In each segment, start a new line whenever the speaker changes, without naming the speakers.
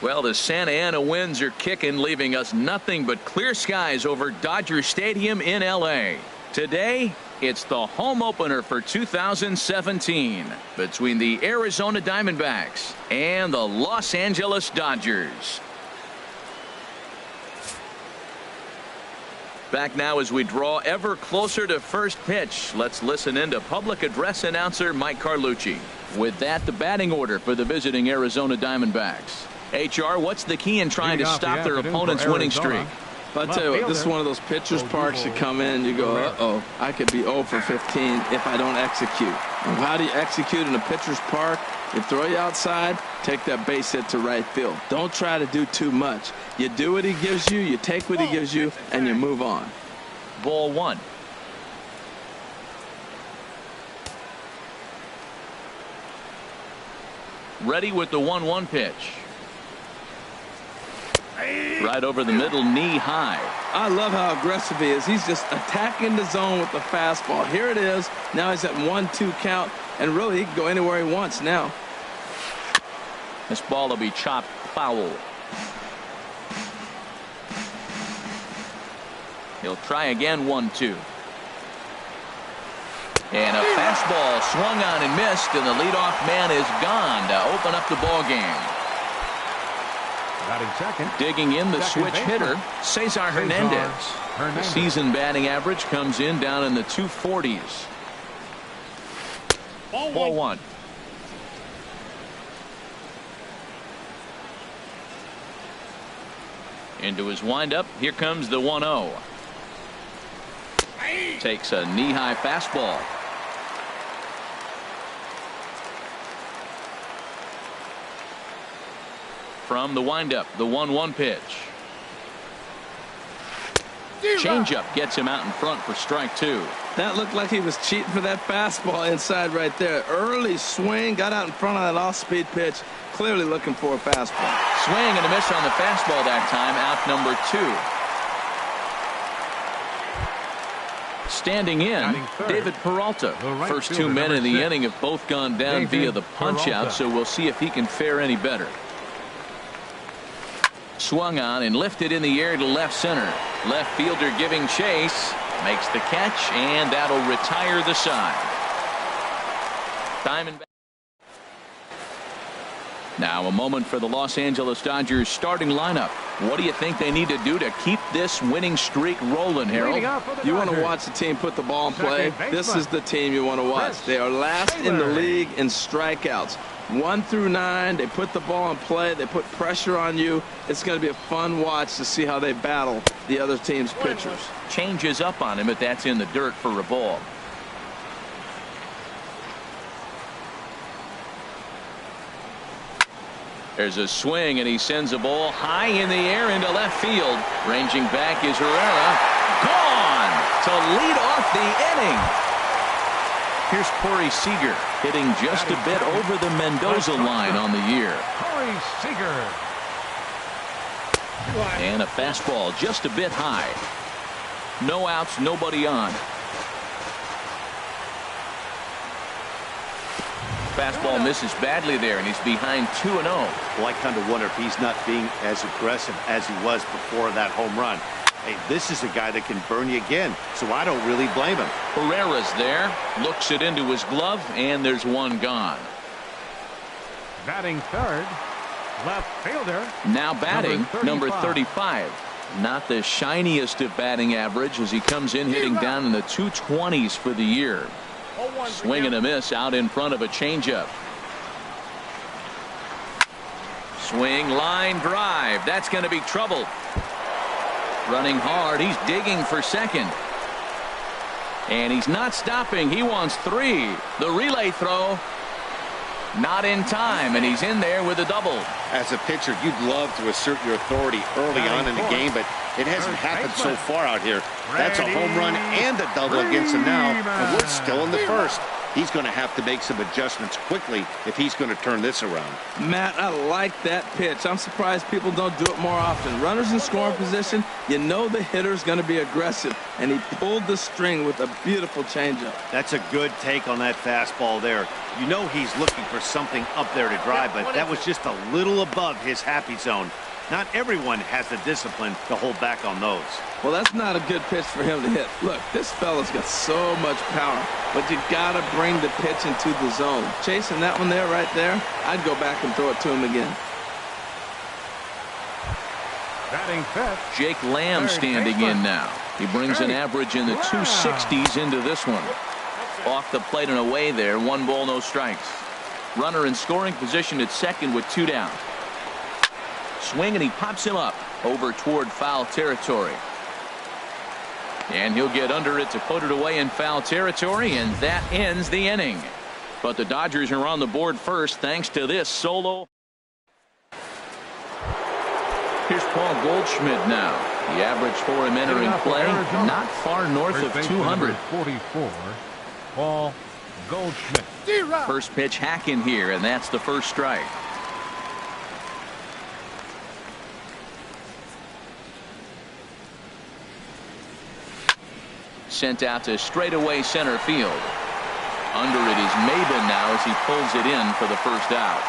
Well, the Santa Ana winds are kicking, leaving us nothing but clear skies over Dodger Stadium in L.A. Today, it's the home opener for 2017 between the Arizona Diamondbacks and the Los Angeles Dodgers. Back now as we draw ever closer to first pitch. Let's listen in to public address announcer Mike Carlucci. With that, the batting order for the visiting Arizona Diamondbacks. HR, what's the key in trying to stop their opponent's winning streak?
But I tell you what, this is one of those pitcher's parks you come in and you go, uh-oh, I could be 0 for 15 if I don't execute. And how do you execute in a pitcher's park? You throw you outside, take that base hit to right field. Don't try to do too much. You do what he gives you, you take what he gives you, and you move on.
Ball one. Ready with the 1-1 pitch. Right over the middle, knee high.
I love how aggressive he is. He's just attacking the zone with the fastball. Here it is. Now he's at 1-2 count, and really he can go anywhere he wants now.
This ball will be chopped foul. He'll try again, 1-2. And a fastball swung on and missed, and the leadoff man is gone to open up the ball game.
Batting second.
Digging in the switch hitter, Cesar Hernandez. The season batting average comes in down in the 240s. Ball one. Into his windup. Here comes the 1-0. Takes a knee-high fastball. From the windup, the 1-1 pitch. Changeup gets him out in front for strike two.
That looked like he was cheating for that fastball inside right there. Early swing, got out in front of that off-speed pitch. Clearly looking for a fastball.
Swing and a miss on the fastball that time. Out number 2. Standing in, David Peralta. First two men in the inning have both gone down via the punch-out, so we'll see if he can fare any better. Swung on and lifted in the air to left center. Left fielder giving chase. Makes the catch, and that'll retire the side. Diamondback. Now a moment for the Los Angeles Dodgers starting lineup. What do you think they need to do to keep this winning streak rolling, Harold?
You want to watch the team put the ball in play. This is the team you want to watch. They are last in the league in strikeouts. 1 through 9. They put the ball in play. They put pressure on you. It's going to be a fun watch to see how they battle the other team's pitchers.
Changes up on him, but that's in the dirt for a ball. There's a swing, and he sends a ball high in the air into left field. Ranging back is Herrera. Gone to lead off the inning. Here's Corey Seager hitting just a bit over the Mendoza line on the year.
Corey Seager.
And a fastball just a bit high. No outs, nobody on. Fastball misses badly there, and he's behind 2-0.
Well, I kind of wonder if he's not being as aggressive as he was before that home run. Hey, this is a guy that can burn you again, so I don't really blame him.
Herrera's there, looks it into his glove, and there's one gone.
Batting third, left fielder.
Now batting, number 35. Not the shiniest of batting average as he comes in hitting down in the 220s for the year. Swing and a miss out in front of a changeup. Swing, line drive. That's going to be trouble. Running hard. He's digging for second. And he's not stopping. He wants 3. The relay throw. Not in time, and he's in there with a double.
As a pitcher, you'd love to assert your authority early on in the game, but it hasn't happened so far out here. That's a home run and a double against him now, and we're still in the first. He's going to have to make some adjustments quickly if he's going to turn this around.
Matt, I like that pitch. I'm surprised people don't do it more often. Runners in scoring position, you know the hitter's going to be aggressive, and he pulled the string with a beautiful changeup.
That's a good take on that fastball there. You know he's looking for something up there to drive, but that was just a little above his happy zone. Not everyone has the discipline to hold back on those.
Well, that's not a good pitch for him to hit. Look, this fella's got so much power, but you got to bring the pitch into the zone. Chasing that one there, right there, I'd go back and throw it to him again.
Batting fifth.
Jake Lamb standing in now. He brings an average in the 260s into this one. Off the plate and away there. 1 ball, no strikes. Runner in scoring position at second with 2 down. Swing, and he pops him up over toward foul territory. And he'll get under it to put it away in foul territory, and that ends the inning. But the Dodgers are on the board first thanks to this solo. Here's Paul Goldschmidt now. The average for him entering play, not far north of 200.
44, Paul Goldschmidt.
First pitch hacking here, and that's the first strike. Sent out to straightaway center field. Under it is Maben now as he pulls it in for the first out.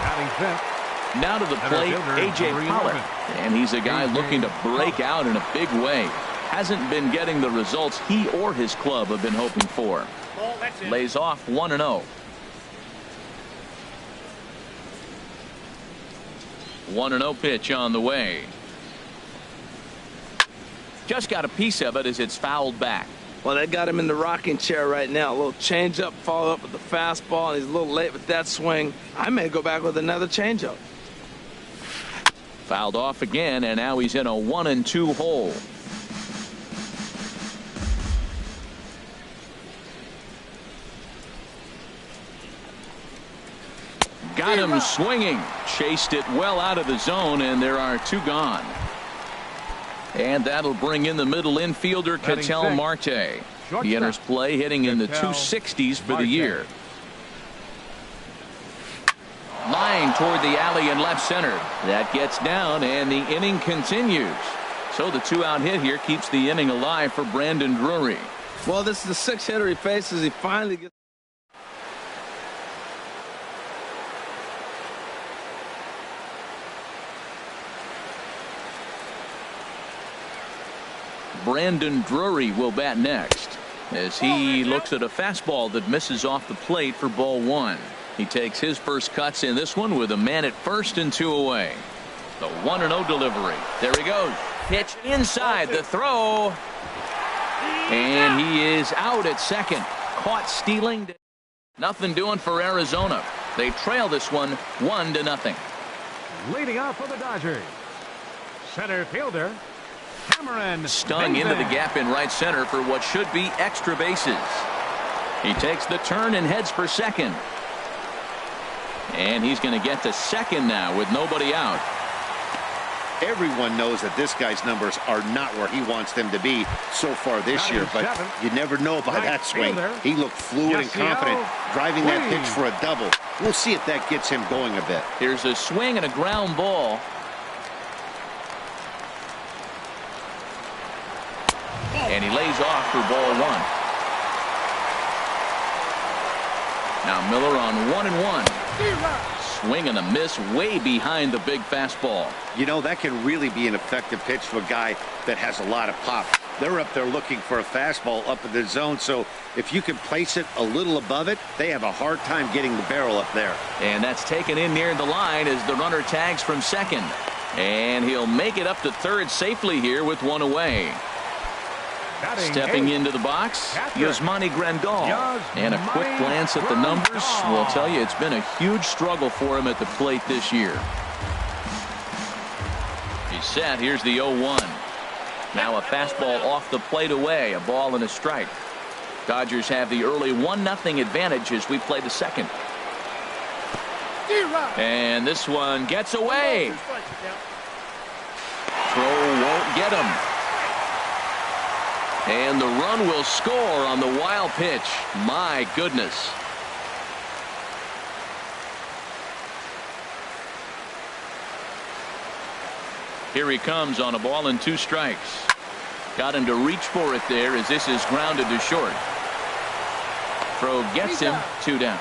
Batting fifth.
Now to the plate, A.J. Pollock. And he's a guy looking to break out in a big way. Hasn't been getting the results he or his club have been hoping for. Lays off 1-0. 1-0 pitch on the way. Just got a piece of it as it's fouled back.
Well, they got him in the rocking chair right now. A little changeup, follow up with the fastball, and he's a little late with that swing. I may go back with another changeup.
Fouled off again, and now he's in a 1-2 hole. Got him swinging. Chased it well out of the zone, and there are 2 gone. And that'll bring in the middle infielder, Ketel Marte. He enters play hitting in the 260s for the year. Line toward the alley in left center. That gets down, and the inning continues. So the 2-out hit here keeps the inning alive for Brandon Drury.
Well, this is the 6th hitter he faces. He finally gets.
Brandon Drury will bat next as he looks at a fastball that misses off the plate for ball 1. He takes his first cuts in this one with a man at first and 2 away. The 1-0 delivery. There he goes. Pitch inside the throw. And he is out at second. Caught stealing. Nothing doing for Arizona. They trail this one 1-0.
Leading off for the Dodgers, center fielder Cameron
stung into the gap in right center for what should be extra bases. He takes the turn and heads for second. And he's going to get to second now with nobody out.
Everyone knows that this guy's numbers are not where he wants them to be so far this year, but you never know by that swing. He looked fluid and confident, driving that pitch for a double. We'll see if that gets him going a bit.
Here's a swing and a ground ball. And he lays off for ball 1. Now Miller on 1-1. Swing and a miss way behind the big fastball.
You know, that can really be an effective pitch to a guy that has a lot of pop. They're up there looking for a fastball up in the zone, so if you can place it a little above it, they have a hard time getting the barrel up there.
And that's taken in near the line as the runner tags from second. And he'll make it up to third safely here with 1 away. Stepping into the box, Yasmani Grandal. And a quick glance at the numbers will tell you it's been a huge struggle for him at the plate this year. He's set. Here's the 0-1. Now a fastball off the plate away. A ball and a strike. Dodgers have the early 1-0 advantage as we play the second. And this one gets away. Throw won't get him. And the run will score on the wild pitch. My goodness. Here he comes on a ball and 2 strikes. Got him to reach for it there as this is grounded to short. Throw gets him, 2 down.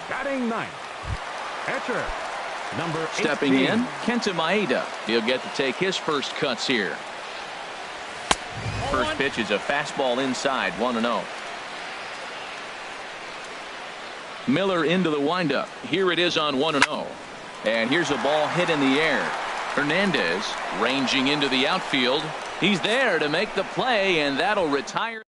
Batting 9th. Pitcher, number 18.
Stepping in, Kenta Maeda. He'll get to take his first cuts here. First pitch is a fastball inside, 1-0. Miller into the windup. Here it is on 1-0. And here's a ball hit in the air. Hernandez ranging into the outfield. He's there to make the play, and that'll retire.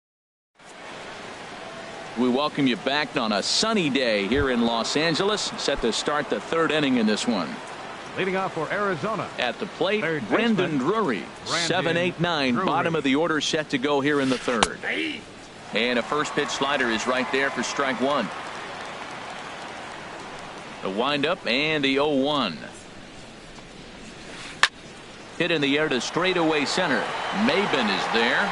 We welcome you back on a sunny day here in Los Angeles. Set to start the 3rd inning in this one.
Leading off for Arizona.
At the plate, Brandon Drury. 7-8-9, bottom of the order, set to go here in the 3rd. And a first pitch slider is right there for strike 1. The windup and the 0-1. Hit in the air to straightaway center. Maben is there.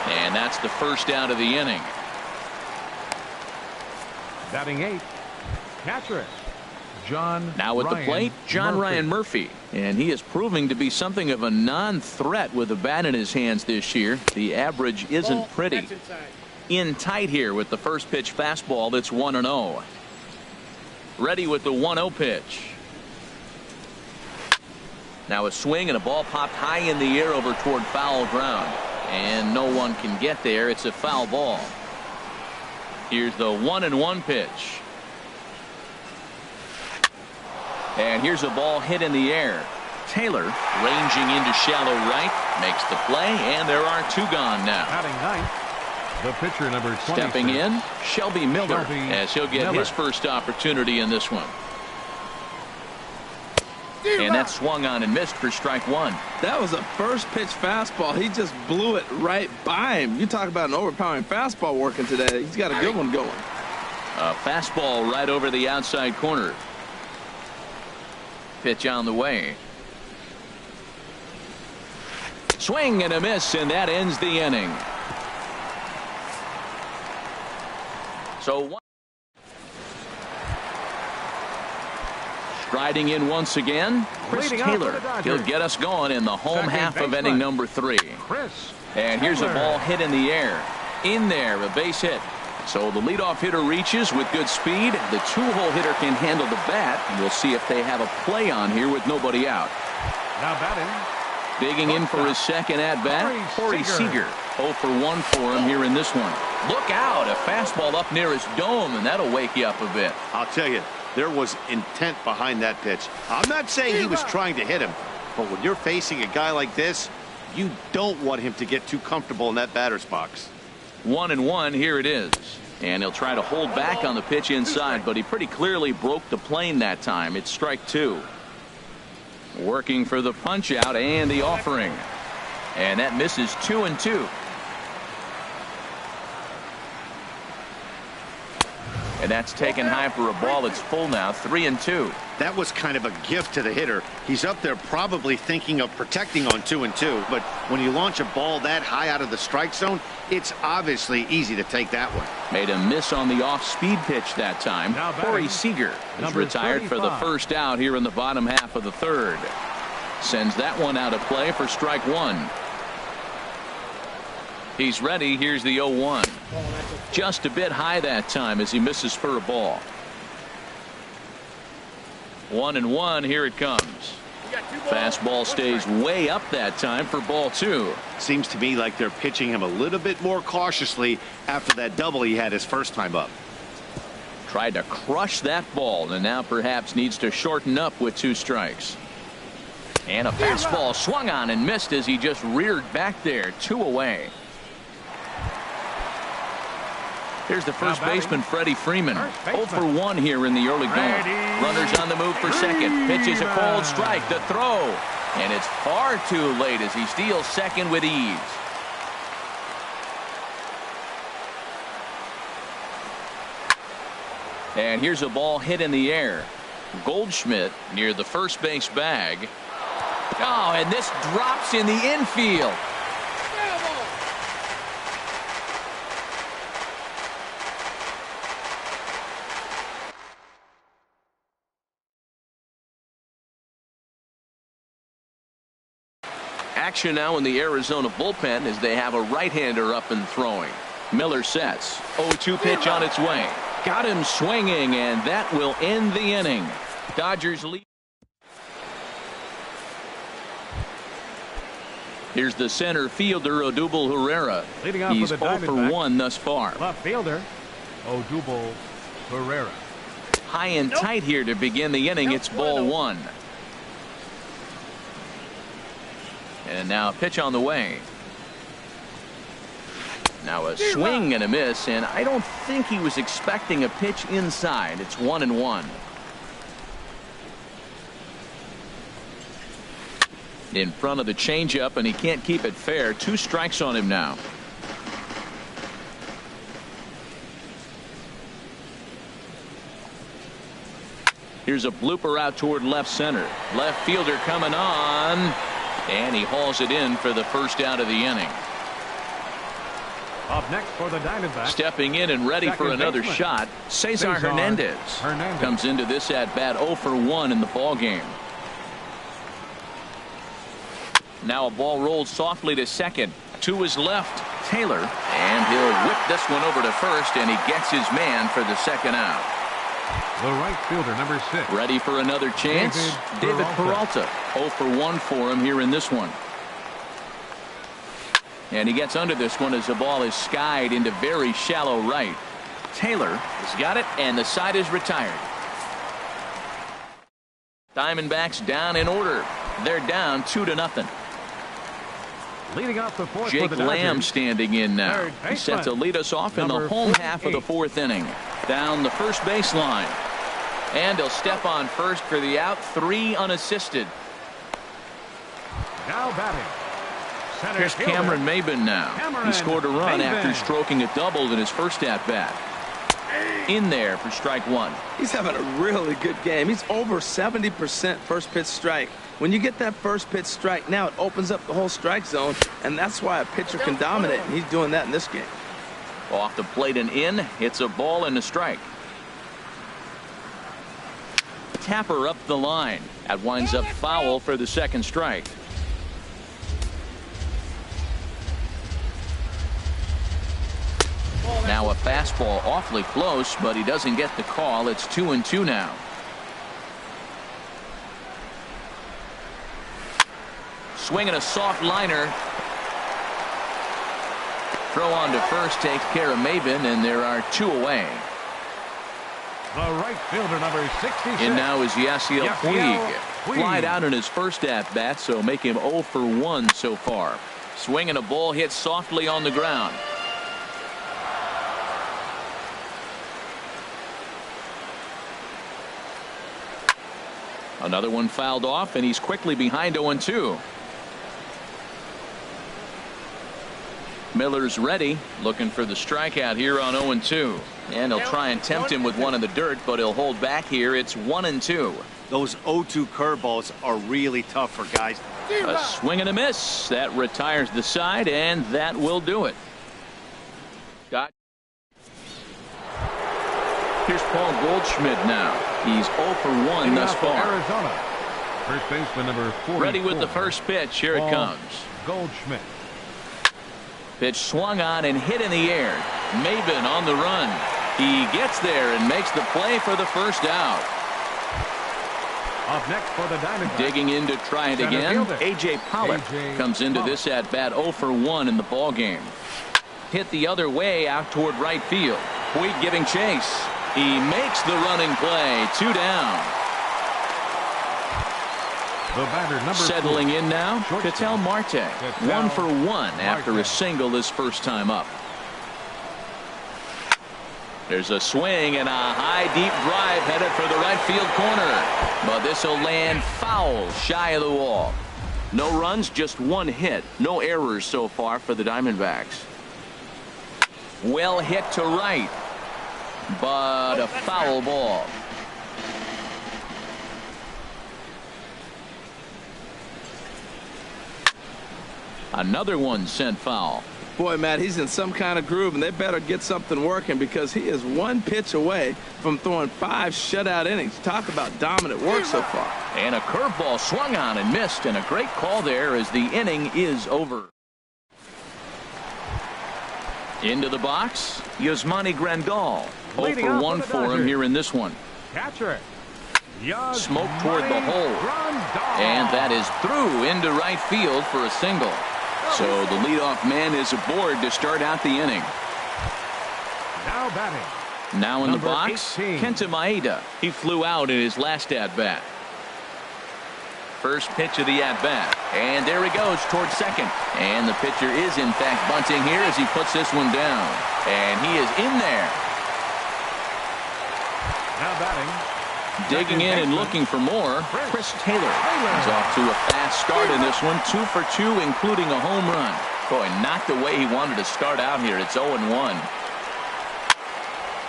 And that's the first out of the inning.
Batting 8th. Catcher, John
Now at the plate, John Ryan Murphy. And he is proving to be something of a non-threat with the bat in his hands this year. The average isn't pretty. In tight here with the first pitch fastball that's 1-0. Ready with the 1-0 pitch. Now a swing and a ball popped high in the air over toward foul ground. And no one can get there. It's a foul ball. Here's the 1-1 pitch. And here's a ball hit in the air. Taylor ranging into shallow right. Makes the play, and there are 2 gone now.
Batting 9th. The pitcher, number 20.
Stepping in, Shelby Miller, as he'll get his first opportunity in this one. And that swung on and missed for strike 1.
That was a first pitch fastball. He just blew it right by him. You talk about an overpowering fastball working today. He's got a good one going.
A fastball right over the outside corner. Pitch on the way. Swing and a miss, and that ends the inning. So striding in once again, Chris Taylor. He'll get us going in the home half of inning number 3. And here's a ball hit in the air. In there, a base hit. So the leadoff hitter reaches with good speed. The 2-hole hitter can handle the bat. We'll see if they have a play on here with nobody out.
Now batting.
Digging in for his second at-bat, Corey Seager. 0 for 1 for him here in this one. Look out, a fastball up near his dome, and that'll wake you up a bit.
I'll tell you, there was intent behind that pitch. I'm not saying he was trying to hit him, but when you're facing a guy like this, you don't want him to get too comfortable in that batter's box.
1-1, here it is. And he'll try to hold back on the pitch inside, but he pretty clearly broke the plane that time. It's strike 2. Working for the punch out and the offering. And that misses 2-2. And that's taken high for a ball. It's full now, 3-2.
That was kind of a gift to the hitter. He's up there probably thinking of protecting on 2-2, but when you launch a ball that high out of the strike zone, it's obviously easy to take that one.
Made a miss on the off-speed pitch that time. Corey Seager is retired for the first out here in the bottom half of the 3rd. Sends that one out of play for strike 1. He's ready. Here's the 0-1. Just a bit high that time as he misses for a ball. 1-1. Here it comes. Fastball stays way up that time for ball 2.
Seems to me like they're pitching him a little bit more cautiously after that double he had his first time up.
Tried to crush that ball and now perhaps needs to shorten up with 2 strikes. And a fastball swung on and missed as he just reared back there. 2 away. Here's the first baseman, Freddie Freeman. 0 for 1 here in the early going. Runners on the move for second. Pitches a cold strike. The throw. And it's far too late as he steals second with ease. And here's a ball hit in the air. Goldschmidt near the first base bag. Oh, and this drops in the infield. Action now in the Arizona bullpen as they have a right-hander up and throwing. Miller sets. 0-2 pitch on its way. Got him swinging, and that will end the inning. Dodgers lead. Here's the center fielder, Odubel Herrera. He's 0 for 1 thus far.
Left fielder, Odubel Herrera.
High and tight here to begin the inning. It's ball 1. And now a pitch on the way. Now a swing and a miss, and I don't think he was expecting a pitch inside. It's 1-1. In front of the changeup, and he can't keep it fair. 2 strikes on him now. Here's a blooper out toward left center. Left fielder coming on. And he hauls it in for the first out of the inning.
Up next for the Diamondbacks.
Stepping in and ready for another shot, Cesar Hernandez comes into this at bat 0 for 1 in the ball game. Now a ball rolled softly to second. To his left, Taylor, and he'll whip this one over to first, and he gets his man for the second out.
The right fielder, number 6.
Ready for another chance? David Peralta. 0 for 1 for him here in this one. And he gets under this one as the ball is skied into very shallow right. Taylor has got it, and the side is retired. Diamondbacks down in order. They're down 2-0.
Leading off the fourth.
Jake Lamb standing in now. He's set to lead us off in the home half of the 4th inning. Down the first baseline. And he'll step on first for the out. 3 unassisted.
Now batting. Center
Here's Cameron Maybin now. He scored a run after stroking a double in his first at-bat. In there for strike 1.
He's having a really good game. He's over 70% first pitch strike. When you get that first pitch strike, now it opens up the whole strike zone, and that's why a pitcher can dominate, and he's doing that in this game.
Off the plate and in. It's a ball and a strike. Tapper up the line. That winds up foul for the second strike. Now a fastball awfully close, but he doesn't get the call. It's 2-2 now. Swinging a soft liner. Throw on to first takes care of Maybin, and there are 2 away.
The right fielder, number 66.
In now is Yasiel Puig. Flied out in his first at-bat, so make him 0 for 1 so far. Swinging a ball hit softly on the ground. Another one fouled off, and he's quickly behind 0-2. Miller's ready, looking for the strikeout here on 0-2. And he'll try and tempt him with one in the dirt, but he'll hold back here. It's 1-2.
Those 0-2 curveballs are really tough for guys.
A swing and a miss. That retires the side, and that will do it. Here's Paul Goldschmidt now. He's 0 for 1 thus far.
Arizona. First baseman number 44.
Ready with the first pitch. Here it comes.
Goldschmidt.
Pitch swung on and hit in the air. Maybin on the run. He gets there and makes the play for the first out.
Up next for the Diamondbacks.
Digging in to try it again. A.J. Pollock comes into this at bat 0 for 1 in the ball game. Hit the other way out toward right field. Puig giving chase. He makes the running play. 2 down.
The batter, number
Settling
4.
in now, Ketel Marte. 1 for 1 after a single his first time up. There's a swing and a high deep drive headed for the right field corner. But this will land foul shy of the wall. No runs, just 1 hit. No errors so far for the Diamondbacks. Well hit to right. But a foul ball. Another one sent foul.
Boy, Matt, he's in some kind of groove, and they better get something working because he is one pitch away from throwing 5 shutout innings. Talk about dominant work so far.
And a curveball swung on and missed, and a great call there as the inning is over. Into the box, Yasmani Grandal. 0 for 1 for him here in this one.
Catcher.
Smoke toward the hole. And that is through into right field for a single. So the leadoff man is aboard to start out the inning.
Now batting.
Now in the
Number
box,
18.
Kenta Maeda. He flew out in his last at-bat. First pitch of the at-bat. And there he goes towards second. And the pitcher is, in fact, bunting here as he puts this one down. And he is in there.
Now batting.
Digging in and looking for more, Chris Taylor. He's off to a fast start in this one. 2 for 2, including a home run. Boy, not the way he wanted to start out here. It's 0-1.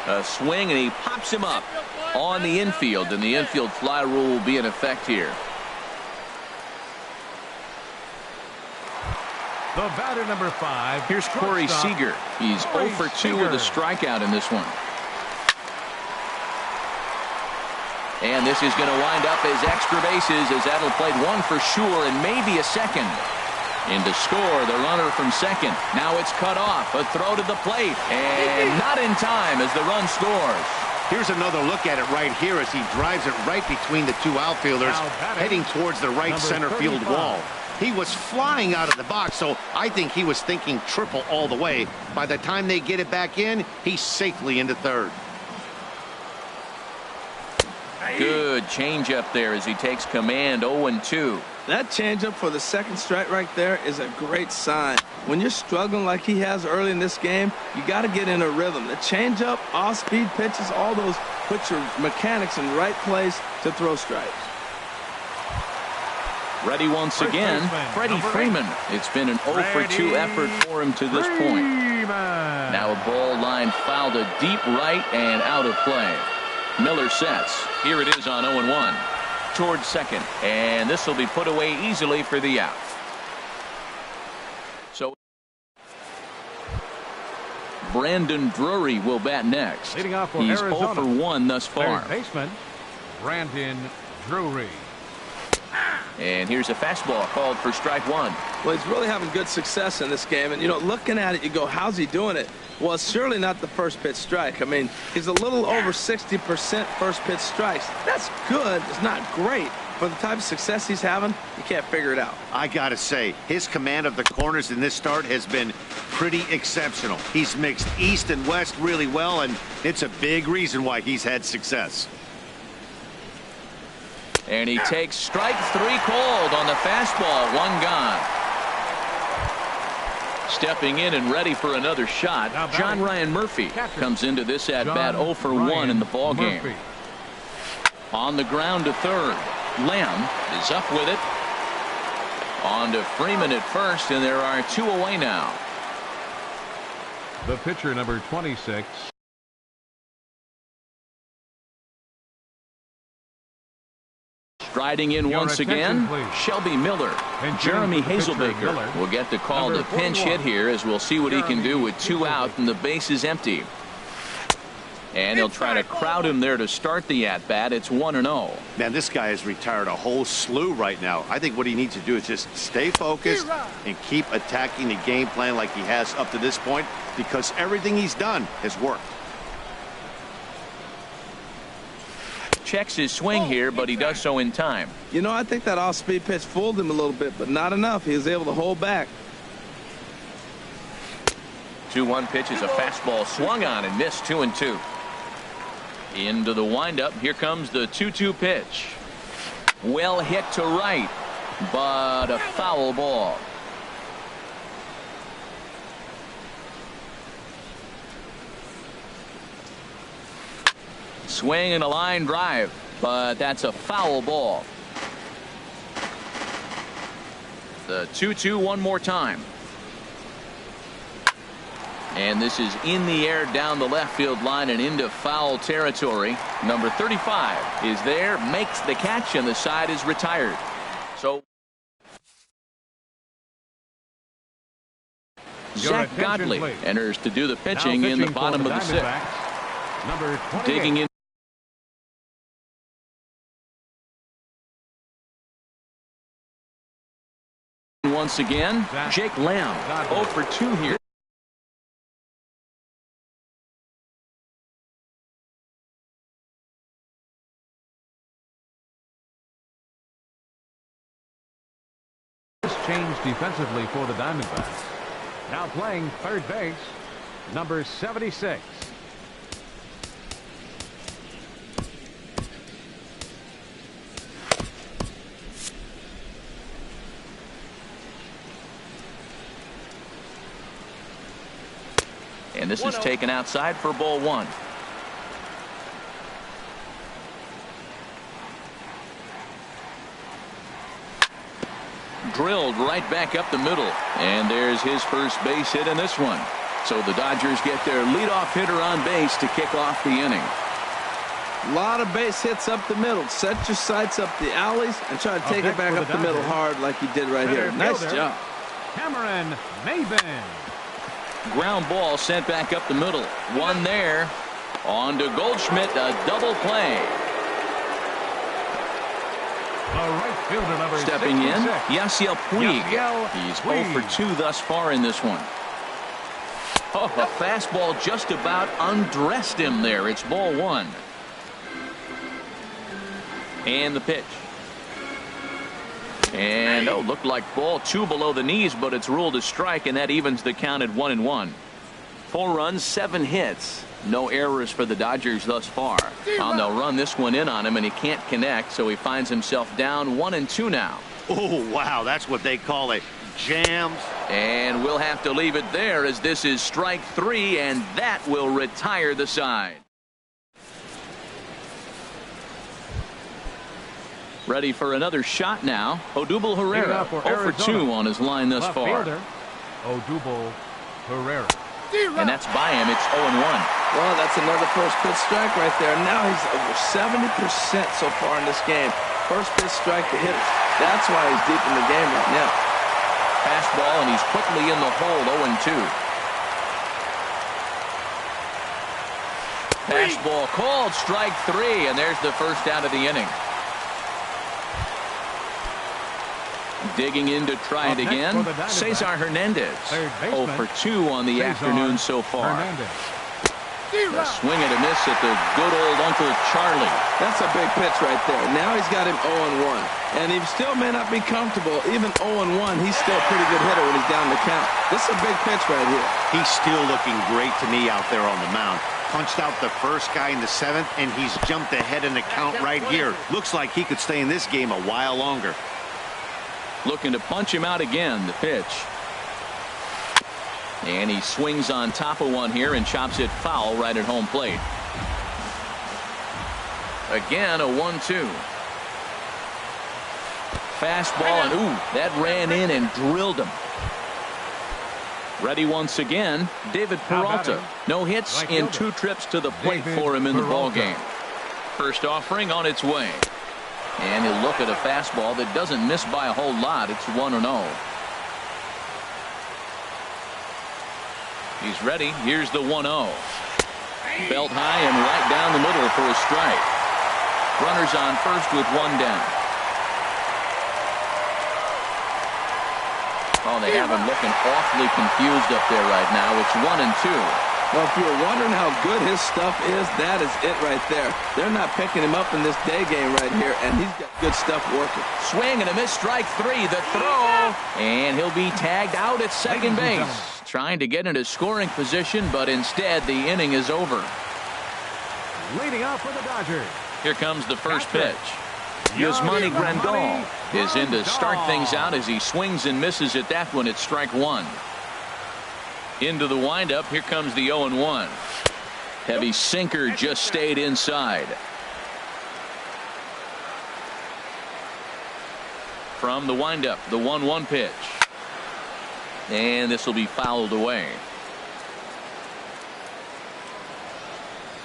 A swing, and he pops him up on the infield, and the infield fly rule will be in effect here.
The batter, number 5.
Here's Corey Seager. He's 0 for 2 with a strikeout in this one. And this is going to wind up as extra bases as that'll play 1 for sure and maybe a second. In to score, the runner from second. Now it's cut off. A throw to the plate. And not in time as the run scores.
Here's another look at it right here as he drives it right between the 2 outfielders, heading towards the right center field wall. He was flying out of the box, so I think he was thinking triple all the way. By the time they get it back in, he's safely into third.
Good changeup there as he takes command. 0-2.
That changeup for the second strike right there is a great sign. When you're struggling like he has early in this game, you got to get in a rhythm. The changeup, off-speed pitches, all those put your mechanics in the right place to throw strikes.
Ready once again, Freddie Freeman. It's been an 0 for 2 effort for him to this point. Now a ball line fouled to deep right and out of play. Miller sets. Here it is on 0-1. Towards second. And this will be put away easily for the out. So Brandon Drury will bat next.
Leading off for
He's
Arizona.
0 for 1 thus far.
Third baseman, Brandon Drury.
And here's a fastball called for strike 1.
Well, he's really having good success in this game. And, you know, looking at it, you go, how's he doing it? Well, it's surely not the first pitch strike. I mean, he's a little over 60% first pitch strikes. That's good. It's not great. For the type of success he's having, you can't figure it out.
I got to say, his command of the corners in this start has been pretty exceptional. He's mixed east and west really well, and it's a big reason why he's had success.
And he takes strike 3 called on the fastball. 1 gone. Stepping in and ready for another shot, John Ryan Murphy comes into this at-bat 0 for 1 in the ballgame. On the ground to third. Lamb is up with it. On to Freeman at first, and there are 2 away now.
The pitcher, number 26.
Striding in once again, Shelby Miller. Jeremy Hazelbaker will get the call to pinch hit here as we'll see what he can do with 2 out and the base is empty. And he'll try to crowd him there to start the at-bat. It's 1-0.
Man, this guy has retired a whole slew right now. I think what he needs to do is just stay focused and keep attacking the game plan like he has up to this point, because everything he's done has worked.
Checks his swing here, but he does so in time.
You know, I think that off-speed pitch fooled him a little bit, but not enough. He was able to hold back.
2-1 pitch is a fastball swung on and missed. 2-2. Into the windup. Here comes the 2-2 pitch. Well hit to right, but a foul ball. Swing and a line drive, but that's a foul ball. The 2-2 one more time. And this is in the air down the left field line and into foul territory. Number 35 is there, makes the catch, and the side is retired. So Zach Godley enters to do the pitching in the bottom of the sixth.
Number 28.
Digging in. Once again, Jake Lamb, 0 for 2 here.
Changed defensively for the Diamondbacks. Now playing third base, number 76.
And this is taken outside for ball 1. Drilled right back up the middle, and there's his first base hit in this one. So the Dodgers get their leadoff hitter on base to kick off the inning.
A lot of base hits up the middle. Set your sights up the alleys and try to take it back up the middle hard like you did right here. Nice job.
Cameron Maybin.
Ground ball sent back up the middle. One there. On to Goldschmidt, a double play.
Right fielder number
Stepping
66.
in, Yasiel Puig.
Yasiel
He's
Puig.
0 for 2 thus far in this one. Oh, a fastball just about undressed him there. It's ball 1. And the pitch. And looked like ball 2 below the knees, but it's ruled a strike, and that evens the count at 1-1. 4 runs, 7 hits. No errors for the Dodgers thus far. They'll run this one in on him, and he can't connect, so he finds himself down 1-2 now.
Oh, wow, that's what they call it. Jams.
And we'll have to leave it there, as this is strike 3, and that will retire the side. Ready for another shot now. Odubel Herrera, 0 for 2 on his line thus far.
Fielder, Odubel Herrera.
And that's by him. It's 0-1.
Well, that's another first pitch strike right there. Now he's over 70% so far in this game. First pitch strike to hitters. That's why he's deep in the game right now.
Fastball, and he's quickly in the hole. 0-2. Fastball called, strike 3, and there's the first out of the inning. Digging in to try it again, Cesar Hernandez. 0 for 2 on the afternoon so far. A swing and a miss at the good old Uncle Charlie.
That's a big pitch right there. Now he's got him 0-1. And he still may not be comfortable. Even 0-1, he's still a pretty good hitter when he's down the count. This is a big pitch right here.
He's still looking great to me out there on the mound. Punched out the first guy in the 7th, and he's jumped ahead in the count right here. Looks like he could stay in this game a while longer.
Looking to punch him out again. The pitch. And he swings on top of one here and chops it foul right at home plate. Again, a 1-2. Fastball, and that ran in and drilled him. Ready once again, David Peralta. No hits in 2 trips to the plate for him in the ballgame. First offering on its way. And he'll look at a fastball that doesn't miss by a whole lot. It's 1-0. He's ready. Here's the 1-0. Belt high and right down the middle for a strike. Runners on first with 1 down. Oh, they have him looking awfully confused up there right now. It's 1-2.
Well, if you're wondering how good his stuff is, that is it right there. They're not picking him up in this day game right here, and he's got good stuff working.
Swing and a miss, strike 3. The throw, and he'll be tagged out at second base. Trying to get into scoring position, but instead the inning is over.
Leading off for the Dodgers.
Here comes the first pitch. Yasmani Grandal is in to start things out as he swings and misses at that one. It's strike 1. Into the windup. Here comes the 0-1. Heavy sinker just stayed inside. From the windup, the 1-1 pitch. And this will be fouled away.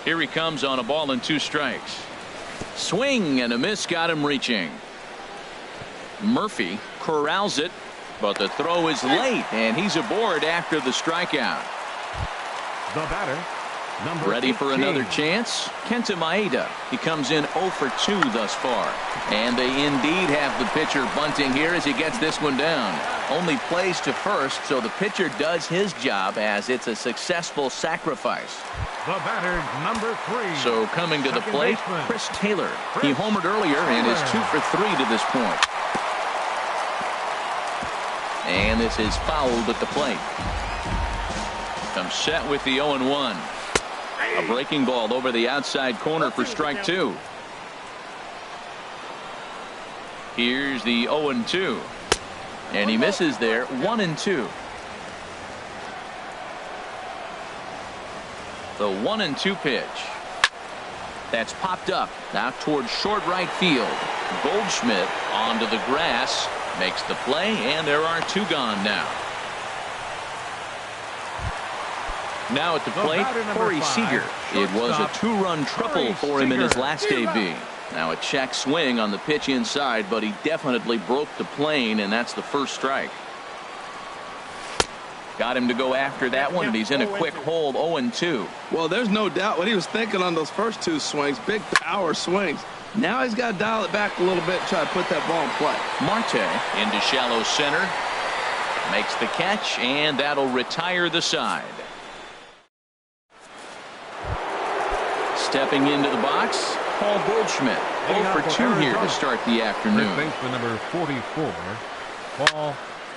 Here he comes on a ball and 2 strikes. Swing and a miss got him reaching. Murphy corrals it. But the throw is late, and he's aboard after the strikeout.
The batter, number
Ready
18.
for another chance? Kenta Maeda. He comes in 0 for 2 thus far. And they indeed have the pitcher bunting here as he gets this one down. Only plays to first, so the pitcher does his job as it's a successful sacrifice.
The batter, number 3.
So coming to the
Second
plate,
baseman,
Chris Taylor. He homered earlier and is 2 for 3 to this point. And this is fouled at the plate. Comes set with the 0-1. A breaking ball over the outside corner for strike 2. Here's the 0-2. And he misses there, 1-2. The 1-2 pitch. That's popped up out towards short right field. Goldschmidt onto the grass. Makes the play, and there are 2 gone now. Now at the plate, Corey Seager. It was a 2-run triple for him in his last AB. Now a check swing on the pitch inside, but he definitely broke the plane, and that's the first strike. Got him to go after that one, and he's in a quick hold, 0-2.
Well, there's no doubt what he was thinking on those first 2 swings. Big power swings. Now he's got to dial it back a little bit and try to put that ball in play.
Marte into shallow center. Makes the catch, and that'll retire the side. Stepping into the box, Paul Goldschmidt. 0 for 2 here to start the afternoon.
Baseman number 44, Paul.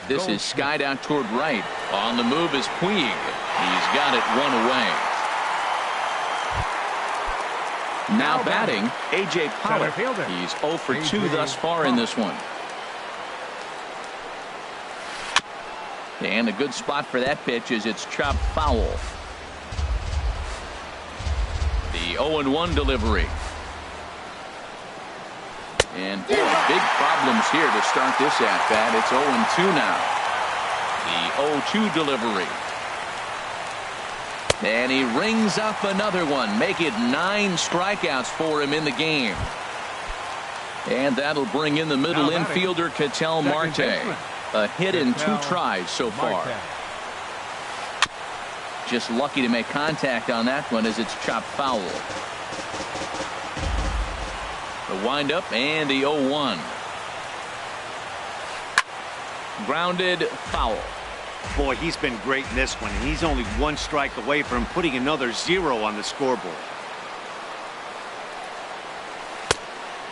This is skied out toward right. On the move is Puig. He's got it 1 away. Now batting, A.J. Pollock. He's 0 for 2 thus far in this one. And a good spot for that pitch is it's chopped foul. The 0-1 delivery. And boy, big problems here to start this at-bat. It's 0-2 now. The 0-2 delivery. And he rings up another one. Make it 9 strikeouts for him in the game. And that'll bring in the middle infielder, Ketel Marte. A hit in 2 tries so far. Just lucky to make contact on that one as it's chopped foul. The windup and the 0-1. Grounded foul.
Boy, he's been great in this one, and he's only 1 strike away from putting another 0 on the scoreboard.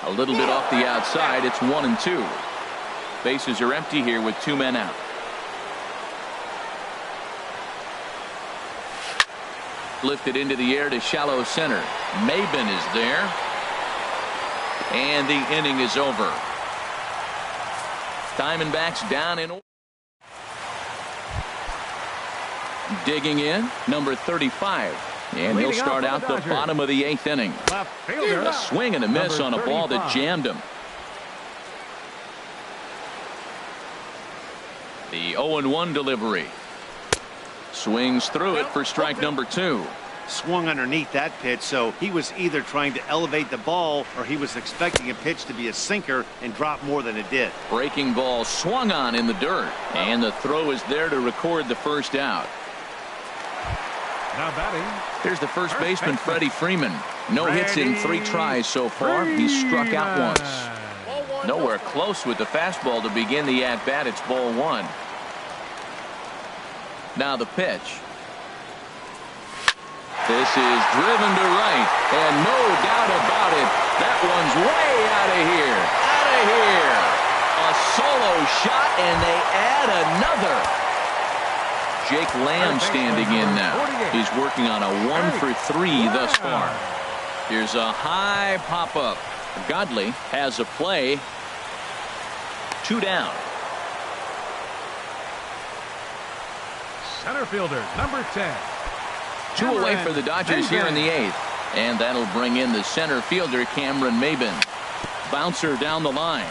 A little bit off the outside. It's 1-2. Bases are empty here with 2 men out. Lifted into the air to shallow center. Maben is there. And the inning is over. Diamondbacks down in order. Digging in, number 35. And he'll start out the bottom of the 8th inning. A swing and a miss on a ball that jammed him. The 0-1 delivery. Swings through it for strike number 2.
Swung underneath that pitch, so he was either trying to elevate the ball or he was expecting a pitch to be a sinker and drop more than it did.
Breaking ball swung on in the dirt, and the throw is there to record the first out.
Now batting.
Here's the first baseman, Freddie Freeman. No hits in 3 tries so far. He's struck out once. Nowhere close with the fastball to begin the at-bat. It's ball 1. Now the pitch. This is driven to right, and no doubt about it, that one's way out of here. Out of here. A solo shot, and they add another. Jake Lamb standing in now. He's working on a 1 for 3 thus far. Here's a high pop-up. Godley has a play. 2 down.
Center fielder, number 10.
2 away for the Dodgers here in the 8th. And that'll bring in the center fielder, Cameron Maben. Bouncer down the line.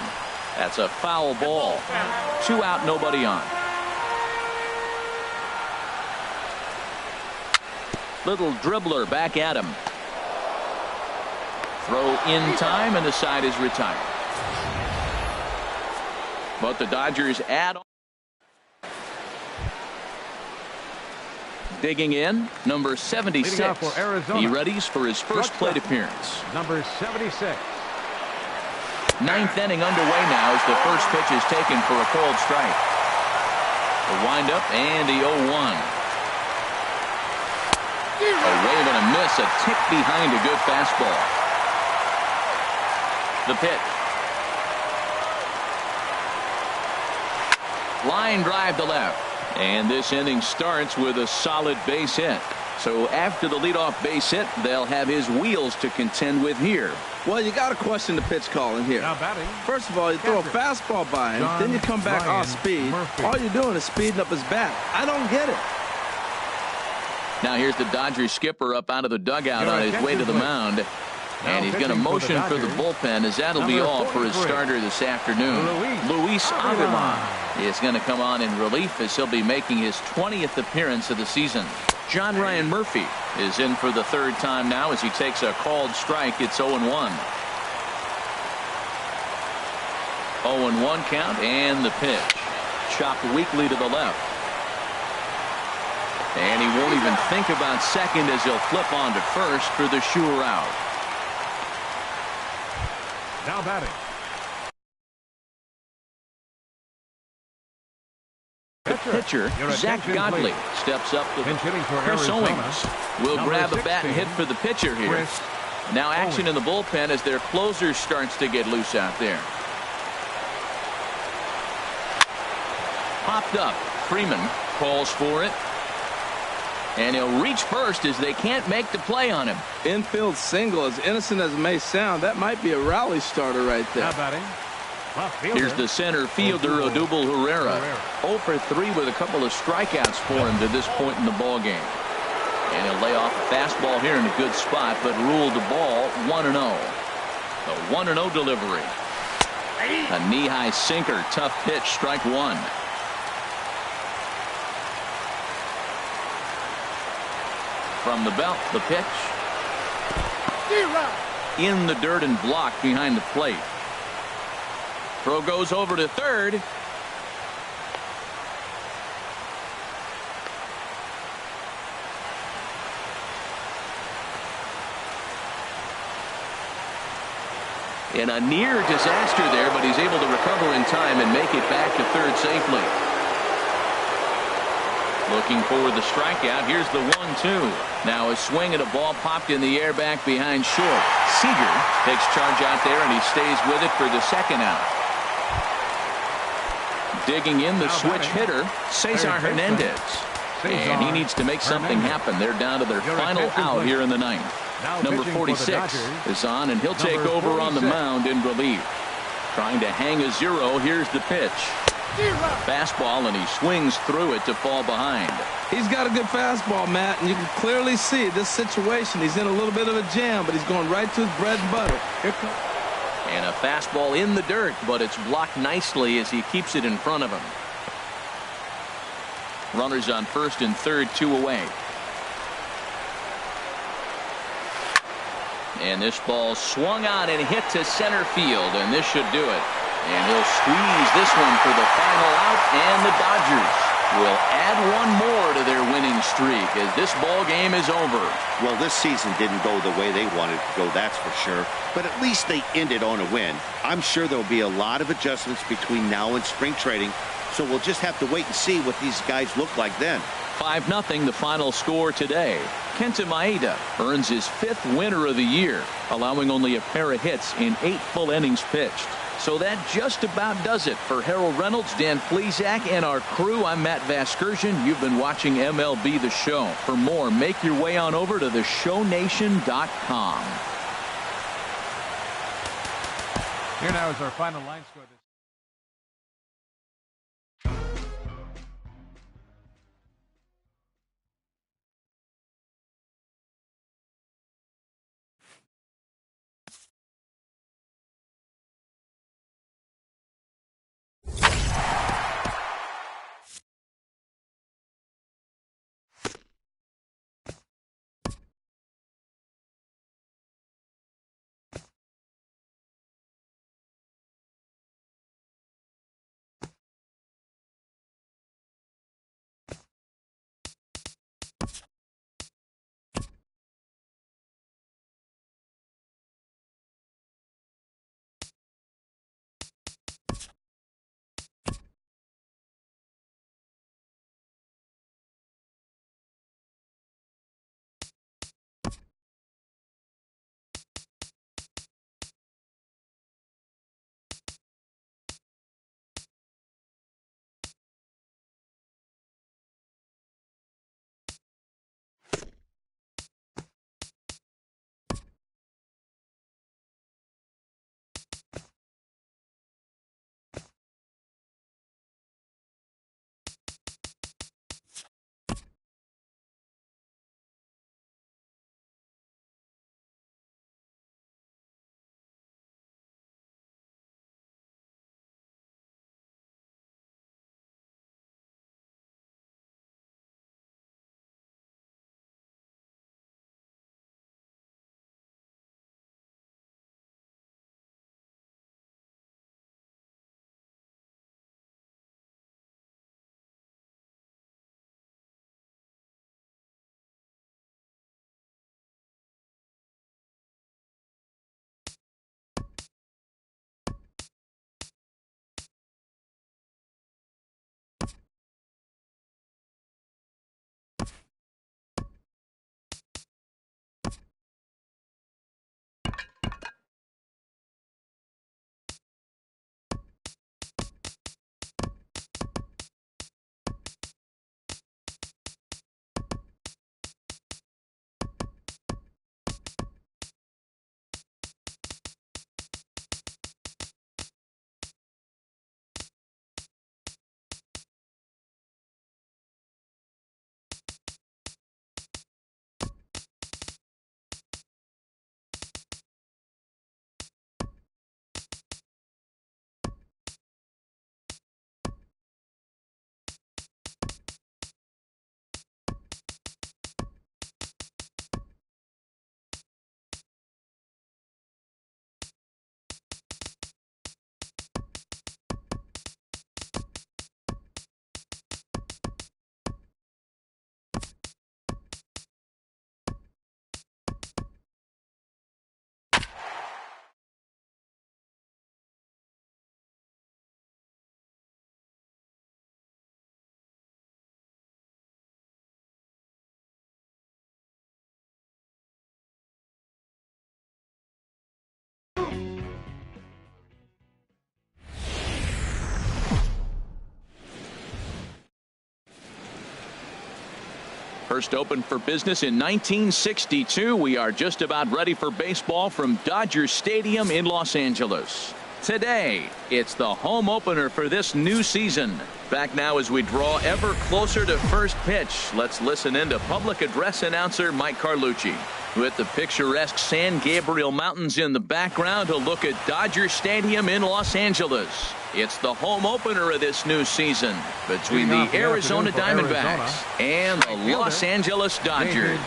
That's a foul ball. 2 out, nobody on. Little dribbler back at him. Throw in time, and the side is retired. But the Dodgers add on. Digging in, number 76.
Leading off for Arizona.
He readies for his first plate appearance.
Number 76.
Ninth inning underway now as the first pitch is taken for a cold strike. The windup and the 0-1. A wave and a miss, a tick behind a good fastball. The pitch. Line drive to left. And this inning starts with a solid base hit. So after the leadoff base hit, they'll have his wheels to contend with here.
Well, you got to question the pitch calling here.
Now batting.
First of all, you throw a fastball by him, then you come back off speed. All you're doing is speeding up his bat. I don't get it.
Now here's the Dodgers skipper up out of the dugout on his way to the mound. And he's going to motion for the bullpen, as that'll be all for his starter this afternoon. Luis Avilan is going to come on in relief as he'll be making his 20th appearance of the season. John Ryan Murphy is in for the third time now as he takes a called strike. It's 0-1. 0-1 count and the pitch. Chopped weakly to the left. And he won't even think about second as he'll flip on to first for the sure out.
Now batting.
The pitcher, Zach Godley, steps up to Chris Owings. Will grab a bat and hit for the pitcher here. Now action in the bullpen as their closer starts to get loose out there. Popped up. Freeman calls for it. And he'll reach first as they can't make the play on him.
Infield single, as innocent as it may sound, that might be a rally starter right there.
Now batting.
Here's the center fielder, Odubel Herrera. 0 for 3 with a couple of strikeouts for him to this point in the ball game. And he'll lay off a fastball here in a good spot, but ruled the ball 1-0. The 1-0 delivery. A knee-high sinker, tough pitch, strike one. From the belt, the pitch. In the dirt and blocked behind the plate. Throw goes over to third. In a near disaster there, but he's able to recover in time and make it back to third safely. Looking for the strikeout. Here's the 1-2. Now a swing at a ball popped in the air back behind short. Seager takes charge out there, and he stays with it for the second out. Digging in the switch hitter, Cesar Hernandez. And he needs to make something happen. They're down to their final out here in the ninth. Number 46 is on, and he'll take over on the mound in relief. Trying to hang a 0. Here's the pitch. Fastball, and he swings through it to fall behind.
He's got a good fastball, Matt, and you can clearly see this situation. He's in a little bit of a jam, but he's going right to his bread and butter. Here comes.
And a fastball in the dirt, but it's blocked nicely as he keeps it in front of him. Runners on first and third, 2 away. And this ball swung on and hit to center field, and this should do it. And he'll squeeze this one for the final out, and the Dodgers will add one more to their winning streak as this ball game is over.
Well, this season didn't go the way they wanted to go, that's for sure. But at least they ended on a win. I'm sure there'll be a lot of adjustments between now and spring training, so we'll just have to wait and see what these guys look like then.
5-0 the final score today. Kenta Maeda earns his 5th winner of the year, allowing only a pair of hits in 8 full innings pitched. So that just about does it for Harold Reynolds, Dan Plesac, and our crew. I'm Matt Vasgersian. You've been watching MLB The Show. For more, make your way on over to theshownation.com.
Here now is our final line score.
First opened for business in 1962. We are just about ready for baseball from Dodger Stadium in Los Angeles. Today, it's the home opener for this new season. Back now as we draw ever closer to first pitch. Let's listen in to public address announcer Mike Carlucci. With the picturesque San Gabriel Mountains in the background, a look at Dodger Stadium in Los Angeles. It's the home opener of this new season between the Arizona Diamondbacks and the Los Angeles Dodgers.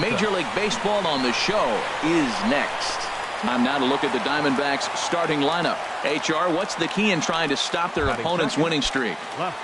Major League Baseball on the show is next. Time now to look at the Diamondbacks starting lineup. HR, what's the key in trying to stop their opponent's winning streak?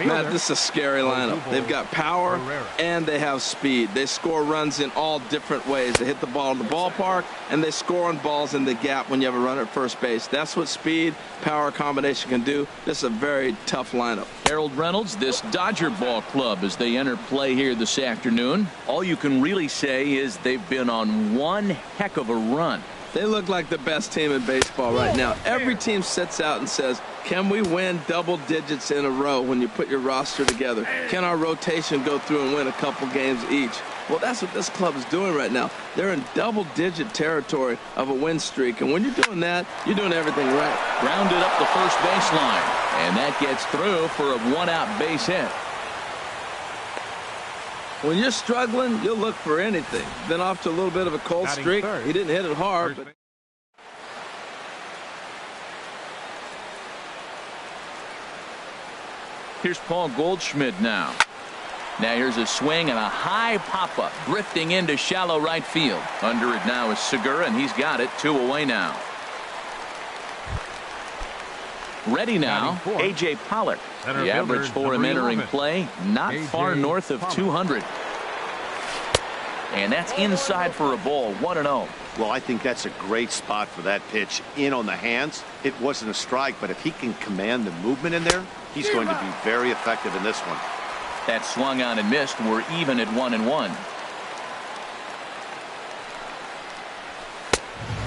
Matt, this is a scary lineup. They've got power and they have speed. They score runs in all different ways. They hit the ball in the ballpark and they score on balls in the gap when you have a runner at first base. That's what speed, power combination can do. This is a very tough lineup.
Harold Reynolds, this Dodger ball club as they enter play here this afternoon. All you can really say is they've been on one heck of a run.
They look like the best team in baseball right now. Every team sits out and says, can we win double digits in a row when you put your roster together? Can our rotation go through and win a couple games each? Well, that's what this club is doing right now. They're in double-digit territory of a win streak, and when you're doing that, you're doing everything right.
Grounded up the first baseline, and that gets through for a one-out base hit.
When you're struggling, you'll look for anything. Been off to a little bit of a cold streak. He didn't hit it hard. But
here's Paul Goldschmidt now. Now here's a swing and a high pop-up drifting into shallow right field. Under it now is Segura, and he's got it 2 away now. Ready now, A.J. Pollock. The average for him entering play, not far north of 200. And that's inside for a ball, 1-0.
Well, I think that's a great spot for that pitch. In on the hands. It wasn't a strike, but if he can command the movement in there, he's going to be very effective in this one.
That swung on and missed. We're even at 1-1.